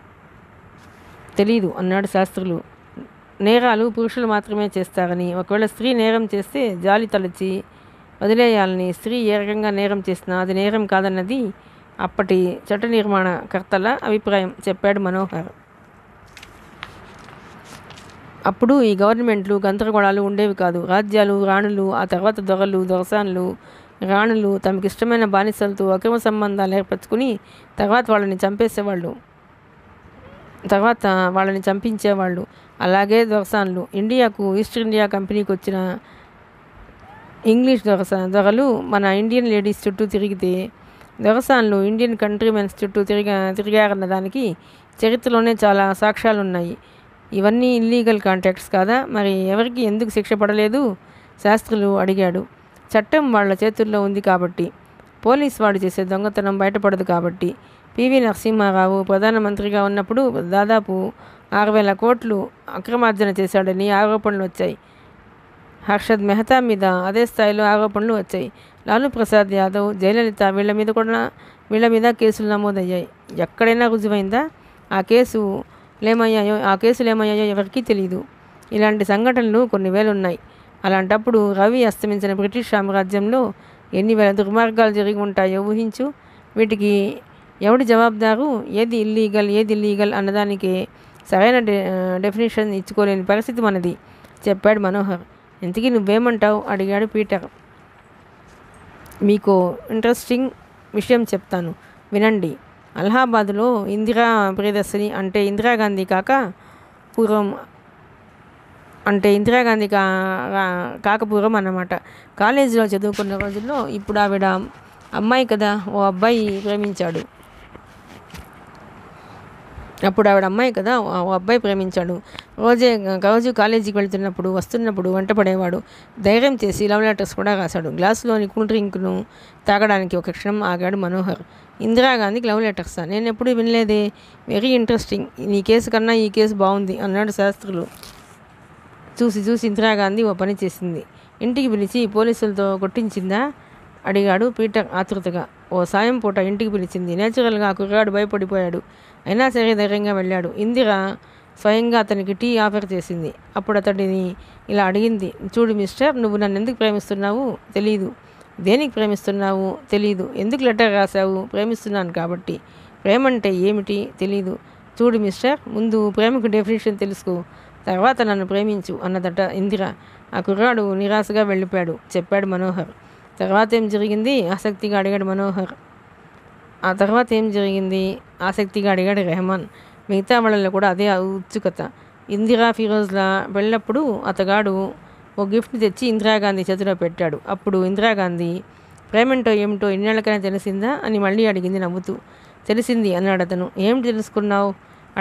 తెలీదు అన్నాడు శాస్త్రులు. నేరాలు పురుషులు మాత్రమే చేస్తారని, ఒకవేళ స్త్రీ నేరం చేస్తే జాలి తలచి వదిలేయాలని, స్త్రీ ఏ రకంగా నేరం చేసినా అది నేరం కాదన్నది అప్పటి చట్ట నిర్మాణకర్తల అభిప్రాయం, చెప్పాడు మనోహర్. అప్పుడు ఈ గవర్నమెంట్లు గందరగోళాలు ఉండేవి కాదు. రాజ్యాలు, రాణులు, ఆ తర్వాత దొరలు, దొరసాన్లు, రాణులు తమకిష్టమైన బానిసలతో అక్రమ సంబంధాలు ఏర్పరచుకుని తర్వాత వాళ్ళని చంపించేవాళ్ళు. అలాగే దొరసాన్లు. ఇండియాకు ఈస్ట్ ఇండియా కంపెనీకి వచ్చిన ఇంగ్లీష్ దొరలు మన ఇండియన్ లేడీస్ చుట్టూ తిరిగితే, దొరసాన్లు ఇండియన్ కంట్రీమెన్స్ చుట్టూ తిరిగారన్న దానికి చరిత్రలోనే చాలా సాక్ష్యాలున్నాయి. ఇవన్నీ ఇల్లీగల్ కాంటాక్ట్స్ కాదా? మరి ఎవరికి ఎందుకు శిక్ష పడలేదు? శాస్త్రులు అడిగాడు. చట్టం వాళ్ళ చేతుల్లో ఉంది కాబట్టి, పోలీస్ వాడు చేసే దొంగతనం బయటపడదు కాబట్టి. పివి నరసింహారావు ప్రధానమంత్రిగా ఉన్నప్పుడు దాదాపు 6,000 కోట్లు అక్రమార్జన చేశాడని ఆరోపణలు వచ్చాయి. హర్షద్ మెహతా మీద అదే స్థాయిలో ఆరోపణలు వచ్చాయి. లాలూ ప్రసాద్ యాదవ్, జయలలిత వీళ్ళ మీద కేసులు నమోదయ్యాయి. ఎక్కడైనా రుజువైందా? ఆ కేసులు ఏమయ్యాయో ఎవరికీ తెలియదు. ఇలాంటి సంఘటనలు కొన్ని వేలున్నాయి. అలాంటప్పుడు రవి అస్తమించిన బ్రిటిష్ సామ్రాజ్యంలో ఎన్ని వేల దుర్మార్గాలు జరిగి ఉంటాయో ఊహించు. వీటికి ఎవడి జవాబుదారు? ఏది ఇల్లీగల్ అన్నదానికి సరైన డెఫినేషన్ ఇచ్చుకోలేని పరిస్థితి మనది, చెప్పాడు మనోహర్. ఇంతకీ నువ్వేమంటావు? అడిగాడు పీటర్. మీకు ఇంట్రెస్టింగ్ విషయం చెప్తాను, వినండి. అలహాబాద్లో ఇందిరా ప్రియదర్శిని అంటే ఇందిరాగాంధీ కాకపూర్వం అన్నమాట. కాలేజీలో చదువుకున్న రోజుల్లో ఇప్పుడు ఆవిడ అమ్మాయి కదా, ఓ అబ్బాయి ప్రేమించాడు. రోజు కాలేజీకి వెళ్తున్నప్పుడు వస్తున్నప్పుడు వెంటపడేవాడు. ధైర్యం చేసి లవ్ లెటర్స్ కూడా రాశాడు. గ్లాసులోని కూల్ డ్రింక్ను తాగడానికి ఒక క్షణం ఆగాడు మనోహర్. ఇందిరాగాంధీకి లవ్ లెటర్సా? నేను ఎప్పుడూ వినలేదే. Very interesting. నీ కేసు కన్నా ఈ కేసు బాగుంది అన్నాడు శాస్త్రులు. చూసి ఇందిరాగాంధీ ఓ పని చేసింది. ఇంటికి పిలిచి పోలీసులతో కొట్టించిందా? అడిగాడు పీటర్ ఆతృతగా. ఓ సాయం పూట ఇంటికి పిలిచింది. నేచురల్గా ఆ కుర్రాడు భయపడిపోయాడు. అయినా సరే ధైర్యంగా వెళ్ళాడు. ఇందిర స్వయంగా అతనికి టీ ఆఫర్ చేసింది. అప్పుడు అతడిని ఇలా అడిగింది. చూడు మిస్టర్, నువ్వు నన్ను ఎందుకు ప్రేమిస్తున్నావు? తెలీదు. దేనికి ప్రేమిస్తున్నావు? తెలీదు. ఎందుకు లెటర్ రాశావు? ప్రేమిస్తున్నాను కాబట్టి. ప్రేమంటే ఏమిటి? తెలీదు. చూడు మిస్టర్, ముందు ప్రేమకు డెఫినేషన్ తెలుసుకో, తర్వాత నన్ను ప్రేమించు అన్నదట ఇందిర. ఆ కుర్రాడు నిరాశగా వెళ్ళిపోయాడు, చెప్పాడు మనోహర్. తర్వాత ఏం జరిగింది? ఆసక్తిగా అడిగాడు రెహమాన్. మిగతా వాళ్ళలో కూడా అదే ఉత్సుకత. ఇందిరా ఫిరోజ్ల వెళ్ళప్పుడు అతగాడు ఓ గిఫ్ట్ తెచ్చి ఇందిరాగాంధీ చేతిలో పెట్టాడు. అప్పుడు ఇందిరాగాంధీ ప్రేమంటో ఏమిటో ఇన్నేళ్ళకైనా తెలిసిందా అని మళ్ళీ అడిగింది నవ్వుతూ. తెలిసింది అన్నాడు అతను. ఏమిటి తెలుసుకున్నావు?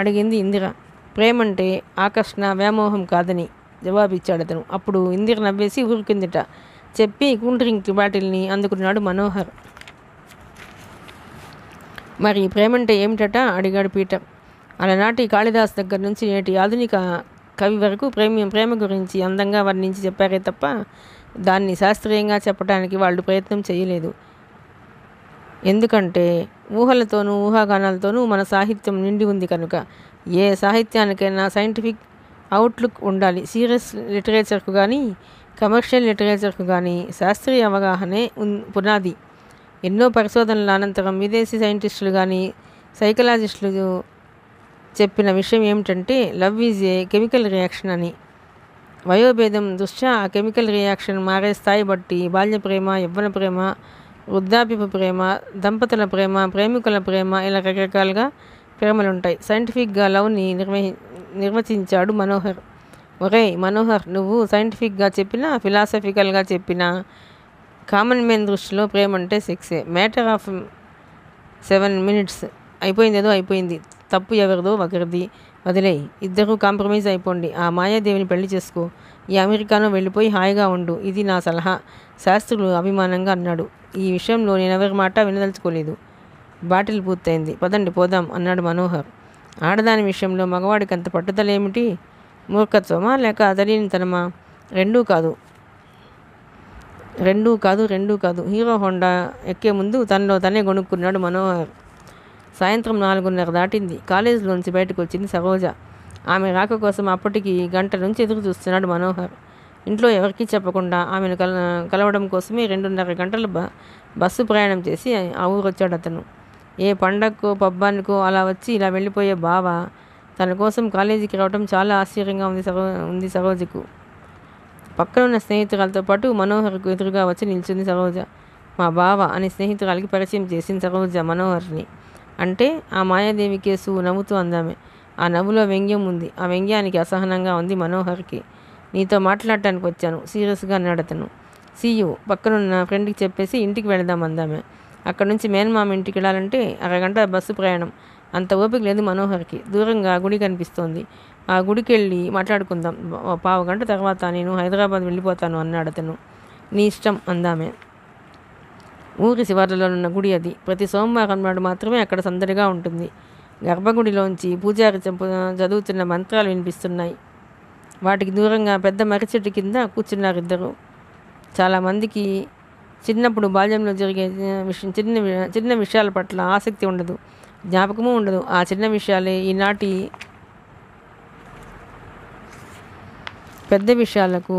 అడిగింది ఇందిర. ప్రేమంటే ఆకర్షణ, వ్యామోహం కాదని జవాబిచ్చాడు అతను. అప్పుడు ఇందిర నవ్వేసి ఊరుకుందిట. చెప్పి కూల్ డ్రింక్ బాటిల్ని అందుకున్నాడు మనోహర్. మరి ప్రేమంటే ఏమిటట? అడిగాడు పీటర్. అలనాటి కాళిదాస్ దగ్గర నుంచి నేటి ఆధునిక కవి వరకు ప్రేమ గురించి అందంగా వర్ణించి చెప్పారే తప్ప దాన్ని శాస్త్రీయంగా చెప్పడానికి వాళ్ళు ప్రయత్నం చేయలేదు. ఎందుకంటే ఊహలతోనూ ఊహాగానాలతోనూ మన సాహిత్యం నిండి ఉంది కనుక. ఏ సాహిత్యానికైనా సైంటిఫిక్ అవుట్లుక్ ఉండాలి. సీరియస్ లిటరేచర్కు కానీ కమర్షియల్ లిటరేచర్కు కానీ శాస్త్రీయ అవగాహనే పునాది. ఎన్నో పరిశోధనల అనంతరం విదేశీ సైంటిస్టులు కానీ సైకలాజిస్టులు చెప్పిన విషయం ఏమిటంటే love is a chemical reaction అని. వయోభేదం దృష్ట్యా ఆ కెమికల్ రియాక్షన్ మారే స్థాయి బట్టి బాల్య ప్రేమ, యవ్వన ప్రేమ, వృద్ధాప్యపు ప్రేమ, దంపతుల ప్రేమ, ప్రేమికుల ప్రేమ, ఇలా రకరకాలుగా ప్రేమలుంటాయి. సైంటిఫిక్గా లవ్ని నిర్వచించాడు మనోహర్. ఒరేయ్ మనోహర్, నువ్వు సైంటిఫిక్గా చెప్పినా ఫిలాసఫికల్గా చెప్పినా కామన్ మెన్ దృష్టిలో ప్రేమ అంటే సెక్సే. Matter of 7 minutes. అయిపోయిందేదో అయిపోయింది. తప్పు ఎవరిదో ఒకరిది. వదిలేయి. ఇద్దరూ కాంప్రమైజ్ అయిపోండి. ఆ మాయాదేవిని పెళ్లి చేసుకో. ఈ అమెరికాలో వెళ్ళిపోయి హాయిగా ఉండు. ఇది నా సలహా, శాస్త్రులు అభిమానంగా అన్నాడు. ఈ విషయంలో నేనెవరి మాట వినదలుచుకోలేదు. బాటిల్ పూర్తయింది. పదండి పోదాం అన్నాడు మనోహర్. ఆడదాని విషయంలో మగవాడికి అంత పట్టుదలేమిటి? మూర్ఖత్వమా లేక తెలియనితనమా? రెండూ కాదు. హీరో హోండా ఎక్కే ముందు తనలో తనే కొనుక్కున్నాడు మనోహర్. సాయంత్రం 4:30 దాటింది. కాలేజీలోంచి బయటకు వచ్చింది సరోజ. ఆమె రాక కోసం అప్పటికి గంట నుంచి ఎదురు చూస్తున్నాడు మనోహర్. ఇంట్లో ఎవరికీ చెప్పకుండా ఆమెను కలవడం కోసమే 2.5 గంటల బస్సు ప్రయాణం చేసి ఆ ఊరు వచ్చాడు అతను. ఏ పండగకో పబ్బానికో అలా వచ్చి ఇలా వెళ్ళిపోయే బావ తన కోసం కాలేజీకి రావడం చాలా ఆశ్చర్యంగా ఉంది సరోజకు. పక్కన ఉన్న స్నేహితురాలతో పాటు మనోహర్కు ఎదురుగా వచ్చి నిల్చుంది సరోజ. మా బావ అని స్నేహితురాలికి పరిచయం చేసింది సరోజ మనోహర్ని. అంటే ఆ మాయాదేవి కేసు నవ్వుతూ అందామె. ఆ నవ్వులో వ్యంగ్యం ఉంది. ఆ వ్యంగ్యానికి అసహనంగా ఉంది మనోహర్కి. నీతో మాట్లాడటానికి వచ్చాను సీరియస్గా అన్నాడు అతను. సీయు పక్కనున్న ఫ్రెండ్కి చెప్పేసి ఇంటికి వెళదాం అందామె. అక్కడ నుంచి మేనమామ ఇంటికి వెళ్ళాలంటే అరగంట బస్సు ప్రయాణం. అంత ఓపిక లేదు మనోహర్కి. దూరంగా గుడి కనిపిస్తోంది. ఆ గుడికి వెళ్ళి మాట్లాడుకుందాం. పావు గంట తర్వాత నేను హైదరాబాద్ వెళ్ళిపోతాను అన్నాడు అతను. నీ ఇష్టం అందామె. ఊరి శివార్లలో ఉన్న గుడి అది. ప్రతి సోమవారం నాడు మాత్రమే అక్కడ సందడిగా ఉంటుంది. గర్భగుడిలోంచి పూజారి చదువుతున్న మంత్రాలు వినిపిస్తున్నాయి. వాటికి దూరంగా పెద్ద మర్రి చెట్టు కింద కూర్చున్నారు ఇద్దరు. చాలామందికి చిన్నప్పుడు బాల్యంలో జరిగే చిన్న విషయాల పట్ల ఆసక్తి ఉండదు, జ్ఞాపకము ఉండదు. ఆ చిన్న విషయాలే ఈనాటి పెద్ద విషయాలకు,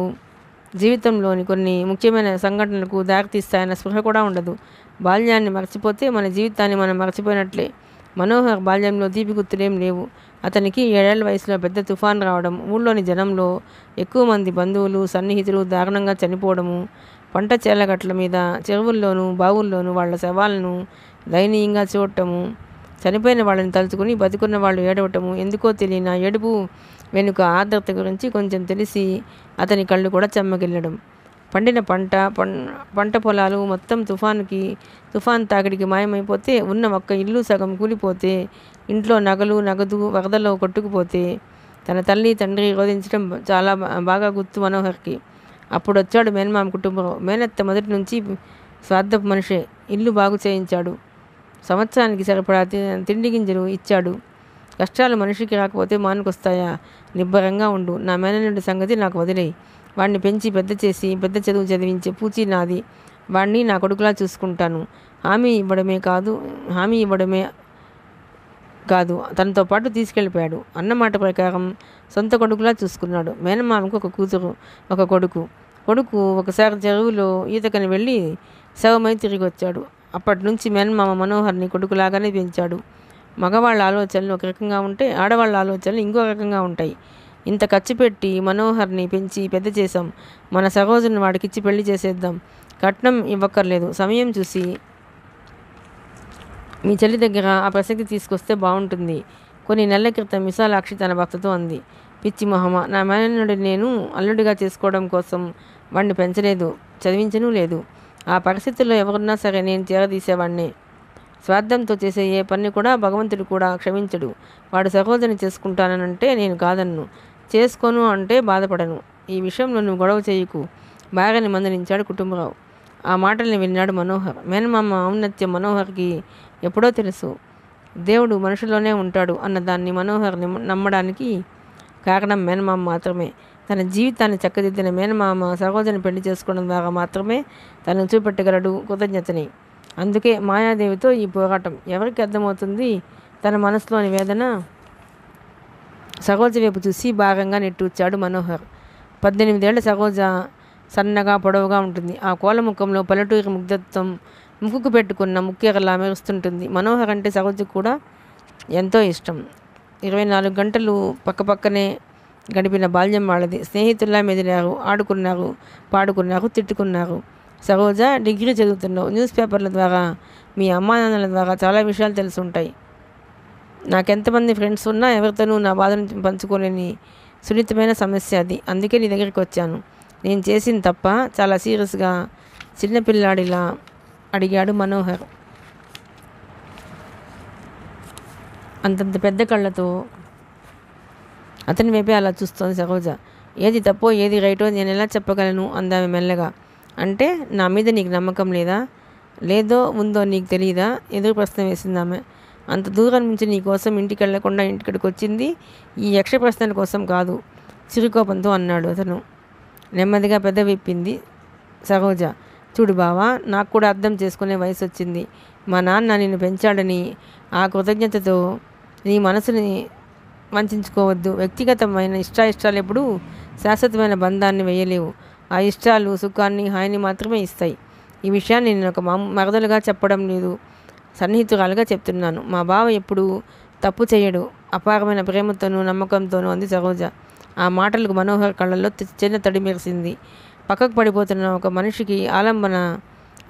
జీవితంలోని కొన్ని ముఖ్యమైన సంఘటనలకు దారితీస్తాయన్న స్పృహ కూడా ఉండదు. బాల్యాన్ని మర్చిపోతే మన జీవితాన్ని మనం మర్చిపోయినట్లే. మనోహర్ బాల్యంలో తీపి గుర్తులేం లేవు. అతనికి 7 ఏళ్ల వయసులో పెద్ద తుఫాన్ రావడం, ఊళ్ళోని జనంలో ఎక్కువ మంది బంధువులు సన్నిహితులు దారుణంగా చనిపోవడము, పంట చేలగట్ల మీద, చెరువుల్లోనూ బావుల్లోనూ వాళ్ళ శవాలను దయనీయంగా చూడటము, చనిపోయిన వాళ్ళని తలుచుకుని బతికున్న వాళ్ళు ఏడవటము, ఎందుకో తెలియని ఏడుపు వెనుక ఆర్ద్రత గురించి కొంచెం తెలిసి అతని కళ్ళు కూడా చెమ్మగిల్లడం. పండిన పంట పొలాలు మొత్తం తుఫాన్ తాకిడికి మాయమైపోతే, ఉన్న ఒక్క ఇల్లు సగం కూలిపోతే, ఇంట్లో నగదు వరదలో కొట్టుకుపోతే తన తల్లి తండ్రి రోధించడం చాలా బాగా గుర్తు మనోహర్కి. అప్పుడు వచ్చాడు మేనమామ కుటుంబం. మేనత్త మొదటి నుంచి స్వార్థపు మనిషే. ఇల్లు బాగు చేయించాడు, సంవత్సరానికి సరిపడా తిండి గింజలు ఇచ్చాడు. కష్టాలు మనిషికి రాకపోతే మానుకొస్తాయా? నిబ్బరంగా ఉండు. నా మేనల్లుడి సంగతి నాకు వదిలేయి. వాడిని పెంచి పెద్ద చేసి పెద్ద చదువు చదివించే పూచి నాది. వాడిని నా కొడుకులా చూసుకుంటాను. హామీ ఇవ్వడమే కాదు తనతో పాటు తీసుకెళ్ళిపోయాడు. అన్నమాట ప్రకారం సొంత కొడుకులా చూసుకున్నాడు. మేనమామకు ఒక కూతురు, ఒక కొడుకు ఒకసారి చెరువులో ఈతకని వెళ్ళి శవమై తిరిగి వచ్చాడు. అప్పటి నుంచి మేనమామ మనోహర్ని కొడుకులాగానే పెంచాడు. మగవాళ్ళ ఆలోచనలు ఒక రకంగా ఉంటే, ఆడవాళ్ళ ఆలోచనలు ఇంకో రకంగా ఉంటాయి. ఇంత ఖర్చు పెట్టి మనోహర్ని పెంచి పెద్ద చేశాం. మన సరోజను వాడికిచ్చి పెళ్లి చేసేద్దాం. కట్నం ఇవ్వక్కర్లేదు. సమయం చూసి మీ చెల్లి దగ్గర ఆ ప్రసక్తి తీసుకొస్తే బాగుంటుంది. కొన్ని నెలల క్రితం విశాలాక్షి తన భర్తతో అంది. పిచ్చి మొహమ, నా మేనల్లుడి నేను అల్లుడిగా చేసుకోవడం కోసం వాడిని పెంచలేదు, చదివించను లేదు. ఆ పరిస్థితుల్లో ఎవరున్నా సరే నేను చేరదీసేవాడినే. స్వార్థంతో చేసే ఏ పని కూడా భగవంతుడు కూడా క్షమించడు. వాడు సరోజని చేసుకుంటానంటే నేను కాదన్ను, చేసుకోను అంటే బాధపడను. ఈ విషయంలో నువ్వు గొడవ చేయకు, భార్యని మందలించాడు కుటుంబరావు. ఆ మాటల్ని విన్నాడు మనోహర్. మేనమామ ఔన్నత్యం మనోహర్కి ఎప్పుడో తెలుసు. దేవుడు మనుషుల్లోనే ఉంటాడు అన్నదాన్ని మనోహర్ నమ్మడానికి కారణం మేనమామ మాత్రమే. తన జీవితాన్ని చక్కదిద్దిన మేనమామ సరోజని పెళ్లి చేసుకోవడం ద్వారా మాత్రమే తను చూపెట్టగలడు కృతజ్ఞతని. అందుకే మాయాదేవితో ఈ పోరాటం. ఎవరికి అర్థమవుతుంది తన మనసులోని వేదన? సరోజ వైపు చూసి భారంగా నెట్టూర్చాడు మనోహర్. 18 ఏళ్ల సరోజ సన్నగా పొడవుగా ఉంటుంది. ఆ కోల ముఖంలో పల్లెటూరి ముగ్ధత్వం ముక్కుకు పెట్టుకున్న ముక్కెరలా మెరుస్తుంటుంది. మనోహర్ అంటే సరోజకు కూడా ఎంతో ఇష్టం. 24 గంటలు పక్కపక్కనే గడిపిన బాల్యం వాళ్ళది. స్నేహితుల్లా మెదిలారు, ఆడుకున్నారు, పాడుకున్నారు, తిట్టుకున్నారు. సరోజ, డిగ్రీ చదువుతున్నావు. న్యూస్ పేపర్ల ద్వారా, మీ అమ్మానాన్నల ద్వారా చాలా విషయాలు తెలుసుంటాయి. నాకెంతమంది ఫ్రెండ్స్ ఉన్నా ఎవరితోనూ నా బాధను పంచుకోలేని సున్నితమైన సమస్య అది. అందుకే నీ దగ్గరికి వచ్చాను. నేను చేసింది తప్ప? చాలా సీరియస్గా చిన్నపిల్లాడిలా అడిగాడు మనోహర్. అంతంత పెద్ద కళ్ళతో అతని వైపే అలా చూస్తోంది సరోజ. ఏది తప్పో ఏది రైటో నేను ఎలా చెప్పగలను అందామె మెల్లగా. అంటే నా మీద నీకు నమ్మకం లేదా? లేదో ఉందో నీకు తెలియదా? ఎదురు ప్రశ్న వేసిందామె. అంత దూరం నుంచి నీ కోసం ఇంటికి వెళ్లకుండా ఇంటికి వచ్చింది ఈ యక్ష ప్రశ్నల కోసం కాదు, చిరుకోపంతో అన్నాడు అతను. నెమ్మదిగా పెద్ద విప్పింది సరోజ. చూడు బావా, నాకు కూడా అర్థం చేసుకునే వయసు వచ్చింది. మా నాన్న నిన్ను పెంచాడని ఆ కృతజ్ఞతతో నీ మనసుని వంచుకోవద్దు. వ్యక్తిగతమైన ఇష్టాయిష్టాలు ఎప్పుడూ శాశ్వతమైన బంధాన్ని వేయలేవు. ఆ ఇష్టాలు సుఖాన్ని, హాయిని మాత్రమే ఇస్తాయి. ఈ విషయాన్ని నేను ఒక మరదలుగా చెప్పడం లేదు, సన్నిహితురాలుగా చెప్తున్నాను. మా బావ ఎప్పుడు తప్పు చేయడు. అపారమైన ప్రేమతోనూ నమ్మకంతోనూ అంది సరోజ. ఆ మాటలకు మనోహర్ కళ్ళల్లో చిన్న తడి మెరిసింది. పక్కకు పడిపోతున్న ఒక మనిషికి ఆలంబన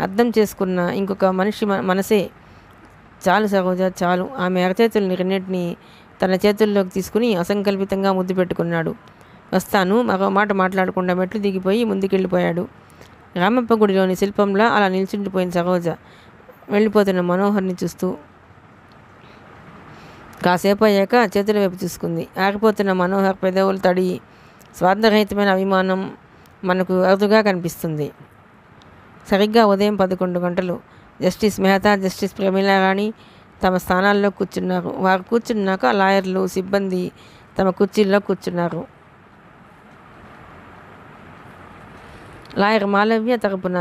అర్థం చేసుకున్న ఇంకొక మనిషి మనసే. చాలు సరోజ, చాలు. ఆమె అరచేతుల్ని రెండింటినీ తన చేతుల్లోకి తీసుకుని అసంకల్పితంగా ముద్దు పెట్టుకున్నాడు. వస్తాను. మరో మాట మాట్లాడకుండా మెట్లు దిగిపోయి ముందుకెళ్ళిపోయాడు. రామప్ప గుడిలోని శిల్పంలా అలా నిల్చుండిపోయిన సరోజ వెళ్ళిపోతున్న మనోహర్ని చూస్తూ కాసేపు అయ్యాక చేతుల వైపు చూసుకుంది. ఆగిపోతున్న మనోహర్ పెదవులు తడి స్వార్థరహితమైన అభిమానం మనకు అరుదుగా కనిపిస్తుంది. సరిగ్గా ఉదయం 11 గంటలు. జస్టిస్ మెహతా, జస్టిస్ ప్రమీలా రాణి తమ స్థానాల్లో కూర్చున్నారు. వారు కూర్చున్నాక లాయర్లు, సిబ్బంది తమ కుర్చీల్లో కూర్చున్నారు. లాయర్ మాలవ్య తరపున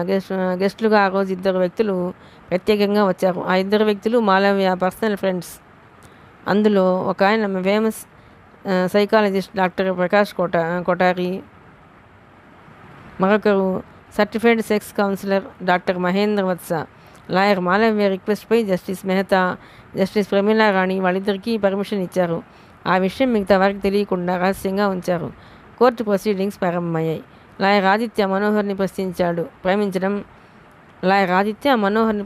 గెస్టులుగా ఆ రోజు 2 వ్యక్తులు ప్రత్యేకంగా వచ్చారు. ఆ 2 వ్యక్తులు మాలవ్య పర్సనల్ ఫ్రెండ్స్. అందులో ఒక ఆయన famous psychologist doctor Prakash Kothari, మరొకరు certified sex counsellor doctor Mahendra Vatsa. Lawyer Malaviya రిక్వెస్ట్పై జస్టిస్ మెహతా, జస్టిస్ ప్రమీలా రాణి వాళ్ళిద్దరికీ పర్మిషన్ ఇచ్చారు. ఆ విషయం మిగతా వారికి తెలియకుండా రహస్యంగా ఉంచారు. కోర్టు ప్రొసీడింగ్స్ ప్రారంభమయ్యాయి. లాయర్ ఆదిత్య మనోహర్ని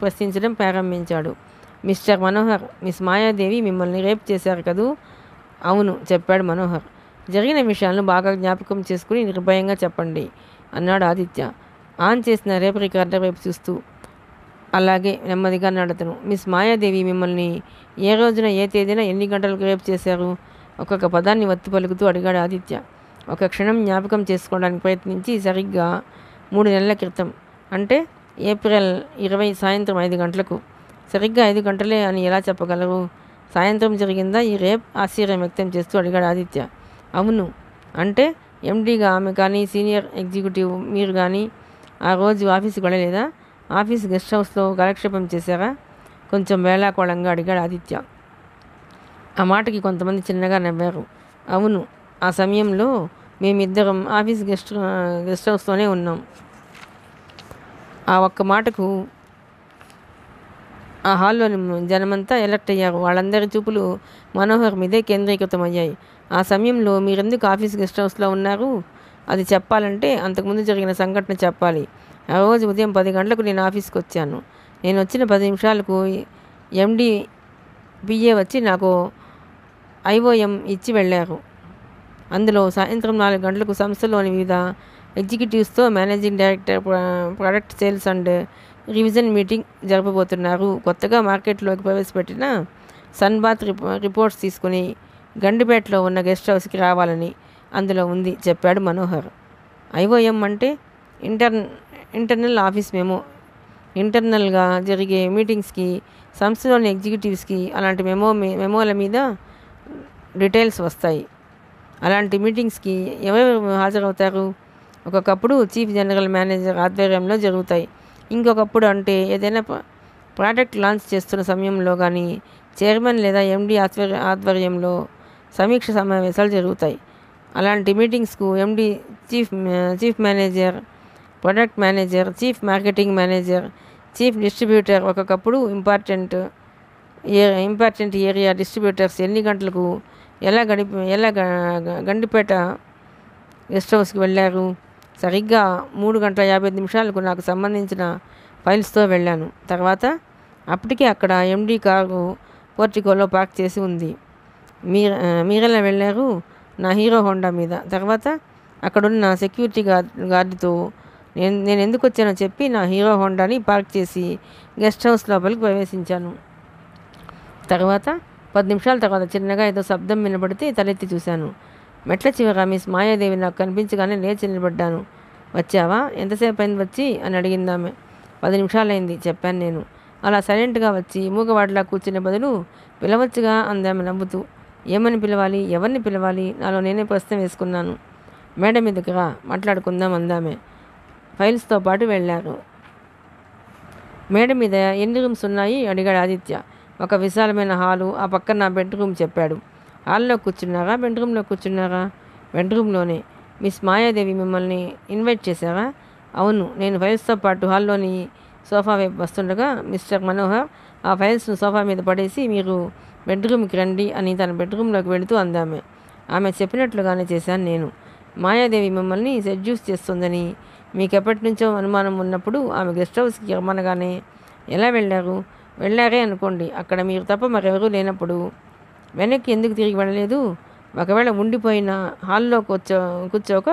ప్రశ్నించడం ప్రారంభించాడు. మిస్టర్ మనోహర్, మిస్ మాయాదేవి మిమ్మల్ని రేప్ చేశారు కదూ? అవును, చెప్పాడు మనోహర్. జరిగిన విషయాలను బాగా జ్ఞాపకం చేసుకుని నిర్భయంగా చెప్పండి అన్నాడు ఆదిత్య ఆన్ చేసిన రేప్ రికార్డర్ వైపు చూస్తూ. అలాగే నెమ్మదిగా అతను. మిస్ మాయాదేవి మిమ్మల్ని ఏ రోజున, ఏ తేదీన, ఎన్ని గంటలకు రేప్ చేశారు? ఒక్కొక్క పదాన్ని వత్తి పలుకుతూ అడిగాడు ఆదిత్య. ఒక క్షణం జ్ఞాపకం చేసుకోవడానికి ప్రయత్నించి, సరిగ్గా 3 నెలల క్రితం, అంటే ఏప్రిల్ 20 సాయంత్రం 5 గంటలకు. సరిగ్గా 5 గంటలే అని ఎలా చెప్పగలరు? సాయంత్రం జరిగిందా ఈ రేప్? ఆశ్చర్యం వ్యక్తం చేస్తూ అడిగాడు ఆదిత్య. అవును. అంటే ఎండీగా ఆమె కానీ, సీనియర్ ఎగ్జిక్యూటివ్ మీరు కానీ ఆ రోజు ఆఫీస్కి వెళ్ళలేదా? ఆఫీస్ గెస్ట్ హౌస్లో కాలక్షేపం చేశారా? కొంచెం వేళాకోళంగా అడిగాడు ఆదిత్య. ఆ మాటకి కొంతమంది చిన్నగా నవ్వారు. అవును, ఆ సమయంలో మేమిద్దరం ఆఫీస్ గెస్ట్ హౌస్లోనే ఉన్నాం. ఆ ఒక్క మాటకు ఆ హాల్లోని జనమంతా ఎలర్ట్ అయ్యారు. వాళ్ళందరి చూపులు మనోహర్ మీదే కేంద్రీకృతమయ్యాయి. ఆ సమయంలో మీరెందుకు ఆఫీస్ గెస్ట్ హౌస్లో ఉన్నారు? అది చెప్పాలంటే అంతకుముందు జరిగిన సంఘటన చెప్పాలి. ఆ రోజు ఉదయం 10 గంటలకు నేను ఆఫీస్కి వచ్చాను. నేను వచ్చిన 10 నిమిషాలకు ఎండి పిఏ వచ్చి నాకు ఐఓఎం ఇచ్చి వెళ్ళారు. అందులో సాయంత్రం 4 గంటలకు సంస్థలోని వివిధ ఎగ్జిక్యూటివ్స్తో managing director product sales and revision meeting జరపబోతున్నారు. కొత్తగా మార్కెట్లోకి ప్రవేశపెట్టిన సన్బాత్ రిపోర్ట్స్ తీసుకుని గండిపేటలో ఉన్న గెస్ట్ హౌస్కి రావాలని అందులో ఉంది చెప్పాడు మనోహర్. ఐఓఎం అంటే ఇంటర్నల్ ఆఫీస్ మెమో. ఇంటర్నల్గా జరిగే మీటింగ్స్కి, సంస్థలోని ఎగ్జిక్యూటివ్స్కి అలాంటి మెమోల మీద డీటెయిల్స్ వస్తాయి. అలాంటి మీటింగ్స్కి ఎవరెవరు హాజరవుతారు? ఒకప్పుడు చీఫ్ జనరల్ మేనేజర్ ఆధ్వర్యంలో జరుగుతాయి. ఇంకొకప్పుడు అంటే ఏదైనా ప్రోడక్ట్ లాంచ్ చేస్తున్న సమయంలో కానీ చైర్మన్ లేదా ఎండి ఆధ్వర్యంలో సమీక్ష సమావేశాలు జరుగుతాయి. అలాంటి మీటింగ్స్కు MD, chief manager, product manager, chief marketing manager, chief distributor, ఒకప్పుడు ఇంపార్టెంట్ ఏరియా డిస్ట్రిబ్యూటర్స్ ఎన్ని గంటలకు ఎలా గండిపేట గెస్ట్ హౌస్కి వెళ్ళారు? సరిగ్గా 3:55 నాకు సంబంధించిన ఫైల్స్తో వెళ్ళాను. తర్వాత అప్పటికే అక్కడ ఎండి కారు పోర్టికోలో పార్క్ చేసి ఉంది. మీరెలా వెళ్ళారు? నా హీరో హోండా మీద. తర్వాత అక్కడున్న సెక్యూరిటీ గార్డుతో నేను ఎందుకు వచ్చానో చెప్పి నా హీరో హోండాని పార్క్ చేసి గెస్ట్ హౌస్ లోపలికి ప్రవేశించాను. తర్వాత 10 నిమిషాల తర్వాత చిన్నగా ఏదో శబ్దం వినబడితే తలెత్తి చూశాను. మెట్ల చివర మిస్ మాయాదేవి నాకు కనిపించగానే లేచి నిలబడ్డాను. వచ్చావా? ఎంతసేపు అయింది వచ్చి అని అడిగిందామె. 10 నిమిషాలైంది చెప్పాను నేను. అలా సైలెంట్గా వచ్చి మూగవాడిలా కూర్చునే బదులు పిలవచ్చుగా అందామె నవ్వుతూ. ఏమని పిలవాలి? ఎవరిని పిలవాలి? నాలో నేనే ప్రశ్న వేసుకున్నాను. మేడం మీదకి రా, మాట్లాడుకుందాం అందామె. ఫైల్స్తో పాటు వెళ్ళారు. మేడ మీద ఎన్ని రూమ్స్ ఉన్నాయి అడిగాడు ఆదిత్య. ఒక విశాలమైన హాలు, ఆ పక్కన నా బెడ్రూమ్ చెప్పాడు. హాల్లో కూర్చున్నారా, బెడ్రూమ్లో కూర్చున్నారా? బెడ్రూమ్లోనే. మిస్ మాయాదేవి మిమ్మల్ని ఇన్వైట్ చేశారా? అవును, నేను ఫైల్స్తో పాటు హాల్లోని సోఫా వైపు వస్తుండగా మిస్టర్ మనోహర్ ఆ ఫైల్స్ను సోఫా మీద పడేసి మీరు బెడ్రూమ్కి రండి అని తన బెడ్రూమ్లోకి వెళుతూ అందామె. ఆమె చెప్పినట్లుగానే చేశాను నేను. మాయాదేవి మిమ్మల్ని సెడ్యూస్ చేస్తుందని మీకెప్పటి నుంచో అనుమానం ఉన్నప్పుడు ఆమె గెస్ట్ హౌస్కి రమ్మనగానే ఎలా వెళ్ళారు? వెళ్ళారే అనుకోండి, అక్కడ మీరు తప్ప మరెవరూ లేనప్పుడు వెనక్కి ఎందుకు తిరిగి వెళ్ళలేదు? ఒకవేళ ఉండిపోయిన హాల్లో కూర్చోక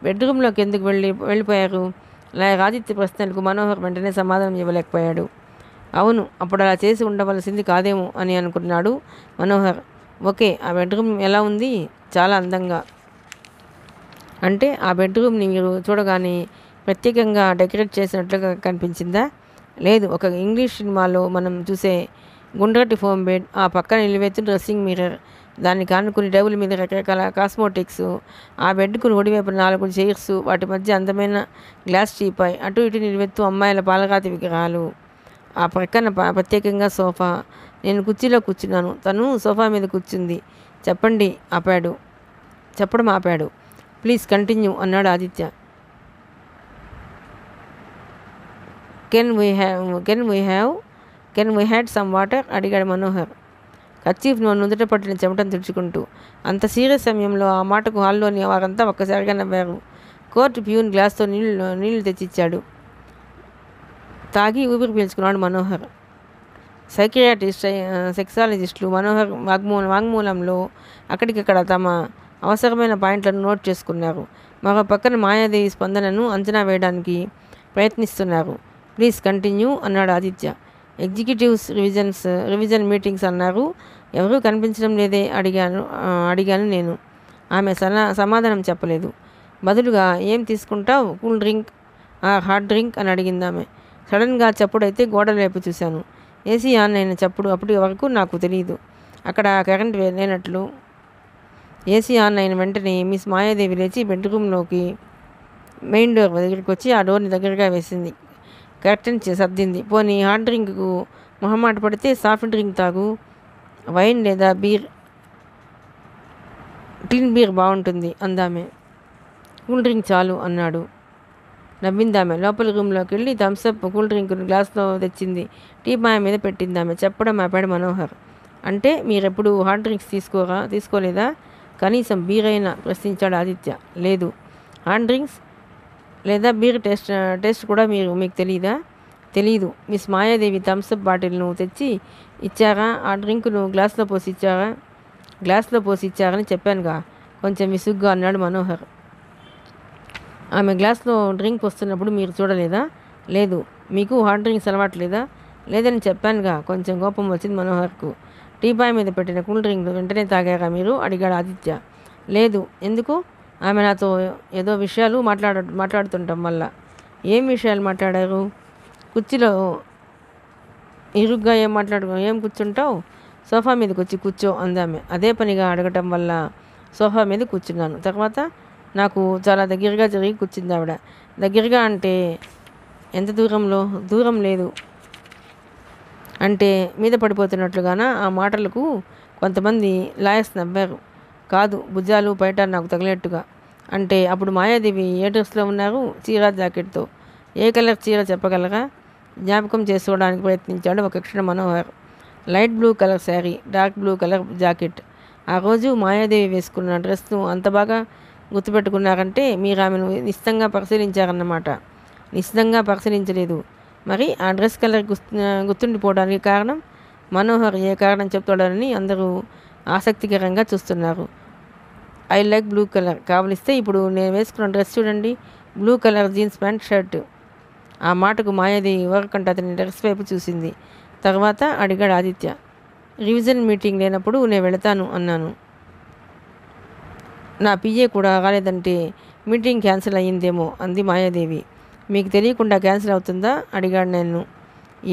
బెడ్రూమ్లోకి ఎందుకు వెళ్ళిపోయారు? ఆదిత్య ప్రశ్నలకు మనోహర్ వెంటనే సమాధానం ఇవ్వలేకపోయాడు. అవును, అప్పుడు అలా చేసి ఉండవలసింది కాదేమో అని అనుకున్నాడు మనోహర్. ఓకే, ఆ బెడ్రూమ్ ఎలా ఉంది? చాలా అందంగా. అంటే ఆ బెడ్రూమ్ని మీరు చూడగానే ప్రత్యేకంగా డెకరేట్ చేసినట్లుగా కనిపించిందా? లేదు, ఒక ఇంగ్లీష్ సినిమాలో మనం చూసే గుండ్రటి ఫోమ్ బెడ్, ఆ పక్కన నిలువెత్తు డ్రెస్సింగ్ మిర్రర్, దానికి ఆనుకుని టేబుల్ మీద రకరకాల కాస్మోటిక్స్, ఆ బెడ్కు ఒడివైపు 4 చైర్స్, వాటి మధ్య అందమైన గ్లాస్ టీపాయ్, అటు ఇటు నిలువెత్తు అమ్మాయిల పాలరాతి విగ్రహాలు, ఆ ప్రక్కన ప్రత్యేకంగా సోఫా. నేను కుర్చీలో కూర్చున్నాను, తను సోఫా మీద కూర్చుంది. చెప్పడం ఆపాడు. ప్లీజ్ కంటిన్యూ అన్నాడు Aditya. Can we had some water అడిగాడు మనోహర్ కర్చీఫ్ నుదుట పట్టిన చెమటను తుడుచుకుంటూ. అంత సీరియస్ సమయంలో ఆ మాటకు హాల్లోని వారంతా ఒక్కసారిగా నవ్వారు. కోర్టు ప్యూన్ గ్లాస్తో నీళ్లు తెచ్చిచ్చాడు. తాగి ఊపిరి పీల్చుకున్నాడు మనోహర్. సైకియాట్రిస్ట్, సెక్సాలజిస్టులు మనోహర్ వాంగ్మూలంలో అక్కడికక్కడ తమ అవసరమైన పాయింట్లను నోట్ చేసుకున్నారు. మరో పక్కన మాయాదేవి స్పందనను అంచనా వేయడానికి ప్రయత్నిస్తున్నారు. ప్లీజ్ కంటిన్యూ అన్నాడు ఆదిత్య. ఎగ్జిక్యూటివ్స్ రివిజన్ మీటింగ్స్ అన్నారు. ఎవరూ కనిపించడం లేదే అడిగాను నేను. ఆమె సమాధానం చెప్పలేదు. బదులుగా ఏం తీసుకుంటావు, కూల్ డ్రింక్ హాట్ డ్రింక్ అని అడిగింది ఆమె. సడన్గా చప్పుడైతే గోడల వైపు చూశాను. ఏసీ ఆన్ అయిన చప్పుడు. అప్పటి వరకు నాకు తెలియదు అక్కడ కరెంట్ లేనట్లు. ఏసీ ఆన్ అయిన వెంటనే మిస్ మాయాదేవి లేచి బెడ్రూమ్లోకి మెయిన్ డోర్ దగ్గరికి వచ్చి ఆ డోర్ని దగ్గరగా వేసింది. కర్టెన్ సర్దింది. పోనీ హాట్ డ్రింక్కు మొహమాట పడితే సాఫ్ట్ డ్రింక్ తాగు, వైన్ లేదా టిన్ బీర్ బాగుంటుంది అందామె. కూల్ డ్రింక్ చాలు అన్నాడు. నవ్విందామె. లోపల రూమ్లోకి వెళ్ళి థమ్స్అప్ కూల్ డ్రింక్ను గ్లాస్లో తెచ్చింది. టీ పాయ మీద పెట్టిందామె. చెప్పడం ఆపాడు మనోహర్. అంటే మీరెప్పుడు హాట్ డ్రింక్స్ తీసుకోలేదా? కనీసం బీర్ అయినా ప్రశ్నించాడు ఆదిత్య. లేదు. హాట్ డ్రింక్స్ లేదా బీర్ టేస్ట్ కూడా మీకు తెలీదా? తెలీదు. మిస్ మాయాదేవి థమ్స్అప్ బాటిల్ను తెచ్చి ఇచ్చారా? ఆ డ్రింక్ను గ్లాస్లో పోసి ఇచ్చారని చెప్పానుగా కొంచెం విసుగ్గా అన్నాడు మనోహర్. ఆమె గ్లాస్లో డ్రింక్ వస్తున్నప్పుడు మీరు చూడలేదా? లేదు. మీకు హాట్ డ్రింక్స్ అలవాట్లేదా? లేదని చెప్పానుగా. కొంచెం కోపం వచ్చింది మనోహర్కు. టీపాయ్ మీద పెట్టిన కూల్ డ్రింక్ వెంటనే తాగారా మీరు? అడిగాడు ఆదిత్య. లేదు. ఎందుకు? ఆమె నాతో ఏదో విషయాలు మాట్లాడుతుంటాం వల్ల. ఏం విషయాలు మాట్లాడారు? కుర్చీలో ఇరుగ్గా ఏం కూర్చుంటావు? సోఫా మీదకి వచ్చి కూర్చో అందామె. అదే పనిగా అడగటం వల్ల సోఫా మీద కూర్చున్నాను. తర్వాత నాకు చాలా దగ్గరగా జరిగి కూర్చుంది ఆవిడ. దగ్గరగా అంటే ఎంత దూరంలో? దూరం లేదు అంటే మీద పడిపోతున్నట్లుగానా? ఆ మాటలకు కొంతమంది లాయర్స్ నవ్వారు. కాదు, భుజాలు బయట నాకు తగిలేట్టుగా. అంటే అప్పుడు మాయాదేవి ఏ డ్రెస్లో ఉన్నారు? చీర జాకెట్తో. ఏ కలర్ చీర చెప్పగలరా? జ్ఞాపకం చేసుకోవడానికి ప్రయత్నించాడు ఒక క్షణం Manohar. Light blue colour sari, dark blue colour jacket. ఆ రోజు మాయాదేవి వేసుకున్న డ్రెస్ను అంత బాగా గుర్తుపెట్టుకున్నారంటే మీరు ఆమెను నిశ్చితంగా పరిశీలించారన్నమాట. నిశ్చితంగా పరిశీలించలేదు. మరి ఆ డ్రెస్ కలర్ గుర్తుండిపోవడానికి కారణం? మనోహర్ ఏ కారణం చెప్తాడని అందరూ ఆసక్తికరంగా చూస్తున్నారు. I like blue colour. కావలిస్తే ఇప్పుడు నేను వేసుకున్న డ్రెస్ చూడండి, blue colour jeans pant shirt. ఆ మాటకు మాయాదేవి ఊరకంటే అతని డ్రెస్ వైపు చూసింది. తర్వాత అడిగాడు ఆదిత్య. రివిజన్ మీటింగ్ లేనప్పుడు నేను వెళతాను అన్నాను. నా పిఏ కూడా రాలేదంటే మీటింగ్ క్యాన్సిల్ అయ్యిందేమో అంది మాయాదేవి. మీకు తెలియకుండా క్యాన్సిల్ అవుతుందా? అడిగాడు నేను.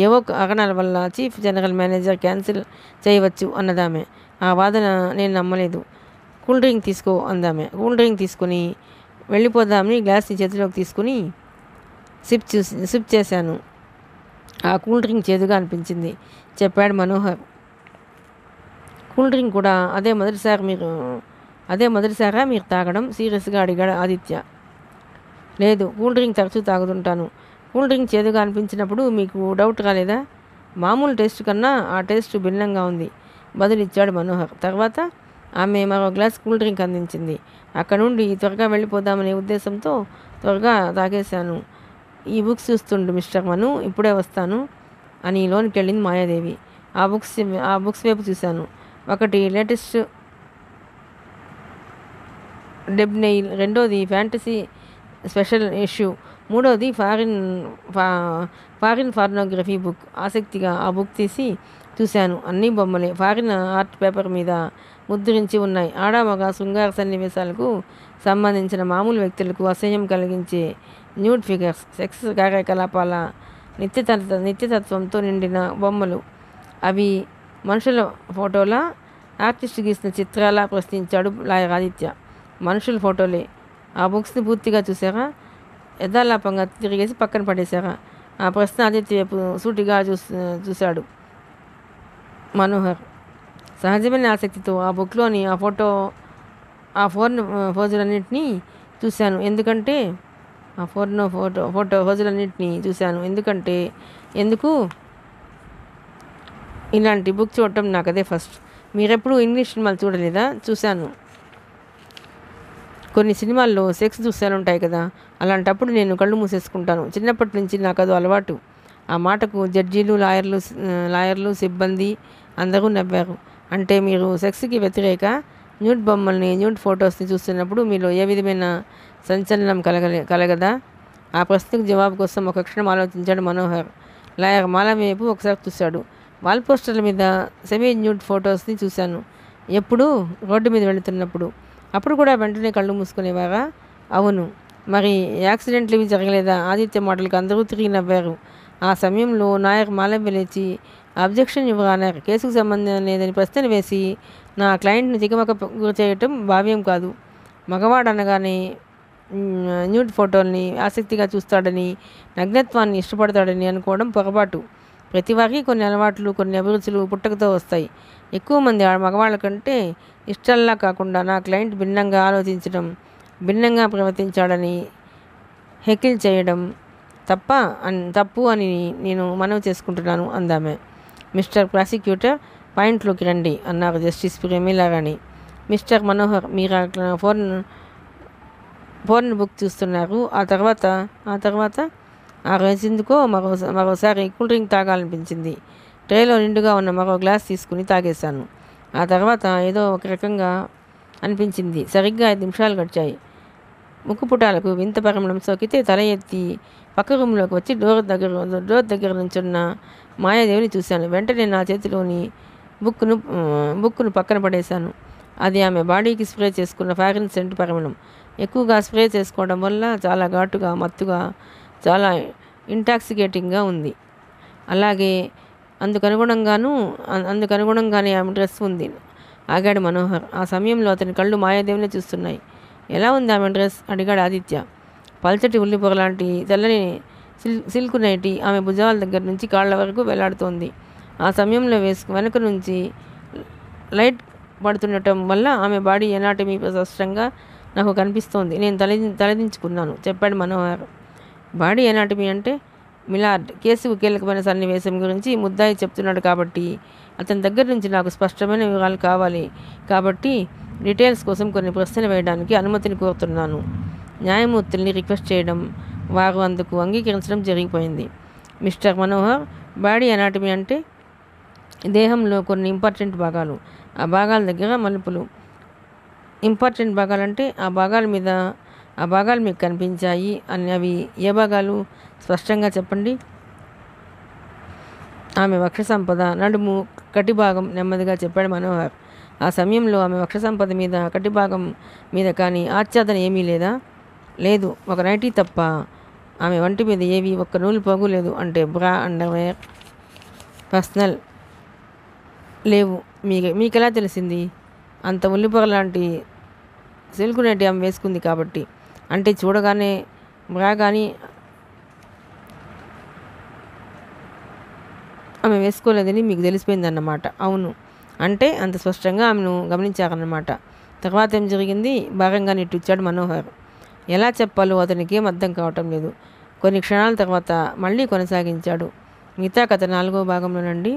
ఏవో కారణాల వల్ల చీఫ్ జనరల్ మేనేజర్ క్యాన్సిల్ చేయవచ్చు అన్నదామె. ఆ వాదన నేను నమ్మలేదు. కూల్ డ్రింక్ తీసుకో అందామె. కూల్ డ్రింక్ తీసుకుని వెళ్ళిపోదామని గ్లాస్ని చేతిలోకి తీసుకుని సిప్ చేశాను. ఆ కూల్ డ్రింక్ చేదుగా అనిపించింది చెప్పాడు మనోహర్. కూల్ డ్రింక్ కూడా అదే మొదటిసారా మీరు తాగడం? సీరియస్గా అడిగాడు ఆదిత్య. లేదు, కూల్ డ్రింక్ తరచూ తాగుతుంటాను. కూల్ డ్రింక్ చేదుగా అనిపించినప్పుడు మీకు డౌట్ రాలేదా? మామూలు టేస్ట్ కన్నా ఆ టేస్ట్ భిన్నంగా ఉంది బదులిచ్చాడు మనోహర్. తర్వాత ఆమె మరో గ్లాస్ కూల్ డ్రింక్ అందించింది. అక్కడ నుండి త్వరగా వెళ్ళిపోదామనే ఉద్దేశంతో త్వరగా తాగేశాను. ఈ బుక్స్ చూస్తుండు మిస్టర్ మను, ఇప్పుడే వస్తాను అని లోనికి వెళ్ళింది మాయాదేవి. ఆ బుక్స్ వైపు చూశాను. ఒకటి లేటెస్ట్ డెబ్నెయిల్, రెండోది ఫ్యాంటసీ స్పెషల్ ఇష్యూ, మూడోది ఫారిన్ ఫార్నోగ్రఫీ బుక్. ఆసక్తిగా ఆ బుక్ తీసి చూశాను. అన్నీ బొమ్మలే, ఫారిన్ ఆర్ట్ పేపర్ మీద ముద్రించి ఉన్నాయి. ఆడామగ శృంగార సన్నివేశాలకు సంబంధించిన మామూలు వ్యక్తులకు అసహ్యం కలిగించే న్యూడ్ ఫిగర్స్, సెక్స్ కార్యకలాపాల నిత్యతత్వంతో నిండిన బొమ్మలు. అవి మనుషుల ఫోటోలా, ఆర్టిస్ట్ గీసిన చిత్రాలా ప్రశ్నించాడు లాయర్ ఆదిత్య. మనుషుల ఫోటోలే. ఆ బుక్స్ని పూర్తిగా చూసారా? యథాలాపంగా తిరిగేసి పక్కన పడేశారా? ఆ ప్రశ్న ఆదిత్య వైపు సూటిగా చూశాడు మనోహర్. సహజమైన ఆసక్తితో ఆ బుక్లోని ఆ ఫోజులన్నింటినీ చూశాను. ఎందుకంటే ఎందుకు ఇలాంటి బుక్ చూడటం నాకు అదే ఫస్ట్. మీరెప్పుడు ఇంగ్లీష్ సినిమాలు చూడలేదా? చూశాను. కొన్ని సినిమాల్లో సెక్స్ దృశ్యాలు ఉంటాయి కదా, అలాంటప్పుడు నేను కళ్ళు మూసేసుకుంటాను. చిన్నప్పటి నుంచి నాకు అదో అలవాటు. ఆ మాటకు జడ్జీలు, లాయర్లు, సిబ్బంది అందరూ నవ్వారు. అంటే మీరు సెక్స్కి వ్యతిరేక? న్యూడ్ బొమ్మల్ని, న్యూడ్ ఫొటోస్ని చూస్తున్నప్పుడు మీలో ఏ విధమైన సంచలనం కలగదా? ఆ ప్రశ్నకు జవాబు కోసం ఒక క్షణం ఆలోచించాడు మనోహర్. లాయర్ మాల వైపు ఒకసారి చూశాడు. వాల్ పోస్టర్ల మీద సెమీ న్యూడ్ ఫొటోస్ని చూశాను. ఎప్పుడు? రోడ్డు మీద వెళుతున్నప్పుడు. అప్పుడు కూడా వెంటనే కళ్ళు మూసుకునేవారా? అవును. మరి యాక్సిడెంట్లు ఇవి జరగలేదా? ఆదిత్య మాటలకు అందరూ తిరిగి నవ్వారు. ఆ సమయంలో నాయర్ మాలవ్య లేచి అబ్జెక్షన్ యువర్ ఆనర్, కేసుకు సంబంధం లేదని ప్రశ్నలు వేసి నా క్లయింట్ను తికమక గురి చేయటం భావ్యం కాదు. మగవాడు అనగానే న్యూడ్ ఫోటోల్ని ఆసక్తిగా చూస్తాడని, నగ్నత్వాన్ని ఇష్టపడతాడని అనుకోవడం పొరపాటు. ప్రతి వారికి కొన్ని అలవాట్లు, కొన్ని అభిరుచులు పుట్టుకతో వస్తాయి. ఎక్కువ మంది మగవాళ్ళ కంటే ఇష్టంలా కాకుండా నా క్లయింట్ భిన్నంగా ఆలోచించడం, భిన్నంగా ప్రవర్తించాడని హెకిల్ చేయడం తప్పు అని నేను మనవి చేసుకుంటున్నాను అందామె. మిస్టర్ ప్రాసిక్యూటర్, పాయింట్లోకి రండి అన్నారు జస్టిస్ ప్రమీలారాణి. మిస్టర్ మనోహర్, మీరు ఫోన్ బుక్ చూస్తున్నారు. ఆ తర్వాత ఆ రోజెందుకో మరోసారి కూల్ డ్రింక్ తాగాలనిపించింది. ట్రేలో నిండుగా ఉన్న మరో గ్లాస్ తీసుకుని తాగేశాను. ఆ తర్వాత ఏదో ఒక రకంగా అనిపించింది. సరిగ్గా 5 నిమిషాలు గడిచాయి. ముక్కుపుటాలకు వింత పరిమళం సోకితే తల ఎత్తి పక్క రూమ్లోకి వచ్చి డోర్ దగ్గర నుంచున్న మాయాదేవిని చూశాను. వెంటనే నా చేతిలోని బుక్ను పక్కన పడేశాను. అది ఆమె బాడీకి స్ప్రే చేసుకున్న ఫారిన్ సెంట్ పరిమళం. ఎక్కువగా స్ప్రే చేసుకోవడం వల్ల చాలా ఘాటుగా, మత్తుగా, చాలా ఇంటాక్సికేటింగ్గా ఉంది. అలాగే అందుకనుగుణంగానే ఆమె డ్రెస్ ఉంది. ఆగాడు మనోహర్. ఆ సమయంలో అతని కళ్ళు మాయాదేవిని చూస్తున్నాయి. ఎలా ఉంది ఆమె డ్రెస్? అడిగాడు ఆదిత్య. పల్చటి ఉల్లిపొర లాంటి తెల్లని సిల్క్ నైటీ ఆమె భుజాల దగ్గర నుంచి కాళ్ళ వరకు వేలాడుతోంది. ఆ సమయంలో వెనుక నుంచి లైట్ పడుతుండటం వల్ల ఆమె బాడీ ఎనాటమీ స్పష్టంగా నాకు కనిపిస్తోంది. నేను తలదించుకున్నాను, చెప్పాడు మనోహర్. బాడీ ఎనాటమీ అంటే? మిలార్డ్, కేసుకు కీలకమైన సన్నివేశం గురించి ముద్దాయి చెప్తున్నాడు కాబట్టి అతని దగ్గర నుంచి నాకు స్పష్టమైన వివరాలు కావాలి. కాబట్టి డీటెయిల్స్ కోసం కొన్ని ప్రశ్నలు వేయడానికి అనుమతిని కోరుతున్నాను. న్యాయమూర్తుల్ని రిక్వెస్ట్ చేయడం, వారు అందుకు అంగీకరించడం జరిగిపోయింది. మిస్టర్ మనోహర్, బాడీ ఎనాటమీ అంటే దేహంలో కొన్ని ఇంపార్టెంట్ భాగాలు, ఆ భాగాల దగ్గర మలుపులు. ఇంపార్టెంట్ భాగాలంటే ఆ భాగాలు మీకు కనిపించాయి అని. అవి ఏ భాగాలు? స్పష్టంగా చెప్పండి. ఆమె వక్ష సంపద, నడుము, కటిభాగం, నెమ్మదిగా చెప్పాడు మనోహర్. ఆ సమయంలో ఆమె వక్ష సంపద మీద, కటిభాగం మీద కానీ ఆచ్ఛాదన ఏమీ లేదా? లేదు, ఒక నైటీ తప్ప. ఆమె వంటి మీద ఏవి ఒక్క నూలు పోగు లేదు. అంటే బ్రా, అండర్వేర్, పర్సనల్ లేవు. మీకెలా తెలిసింది? అంత ఉల్లిపొర లాంటి సిల్క్ నైటీ ఆమె వేసుకుంది కాబట్టి. అంటే చూడగానే బ్రా కానీ ఆమె వేసుకోలేదని మీకు తెలిసిపోయిందన్నమాట. అవును. అంటే అంత స్పష్టంగా ఆమెను గమనించారన్నమాట. తర్వాత ఏం జరిగింది? భారంగా నిట్టూర్చాడు మనోహర్. ఎలా చెప్పాలో అతనికి ఏం అర్థం కావటం లేదు. కొన్ని క్షణాల తర్వాత మళ్ళీ కొనసాగించాడు. మిగతా కథ 4వ భాగంలోనండి.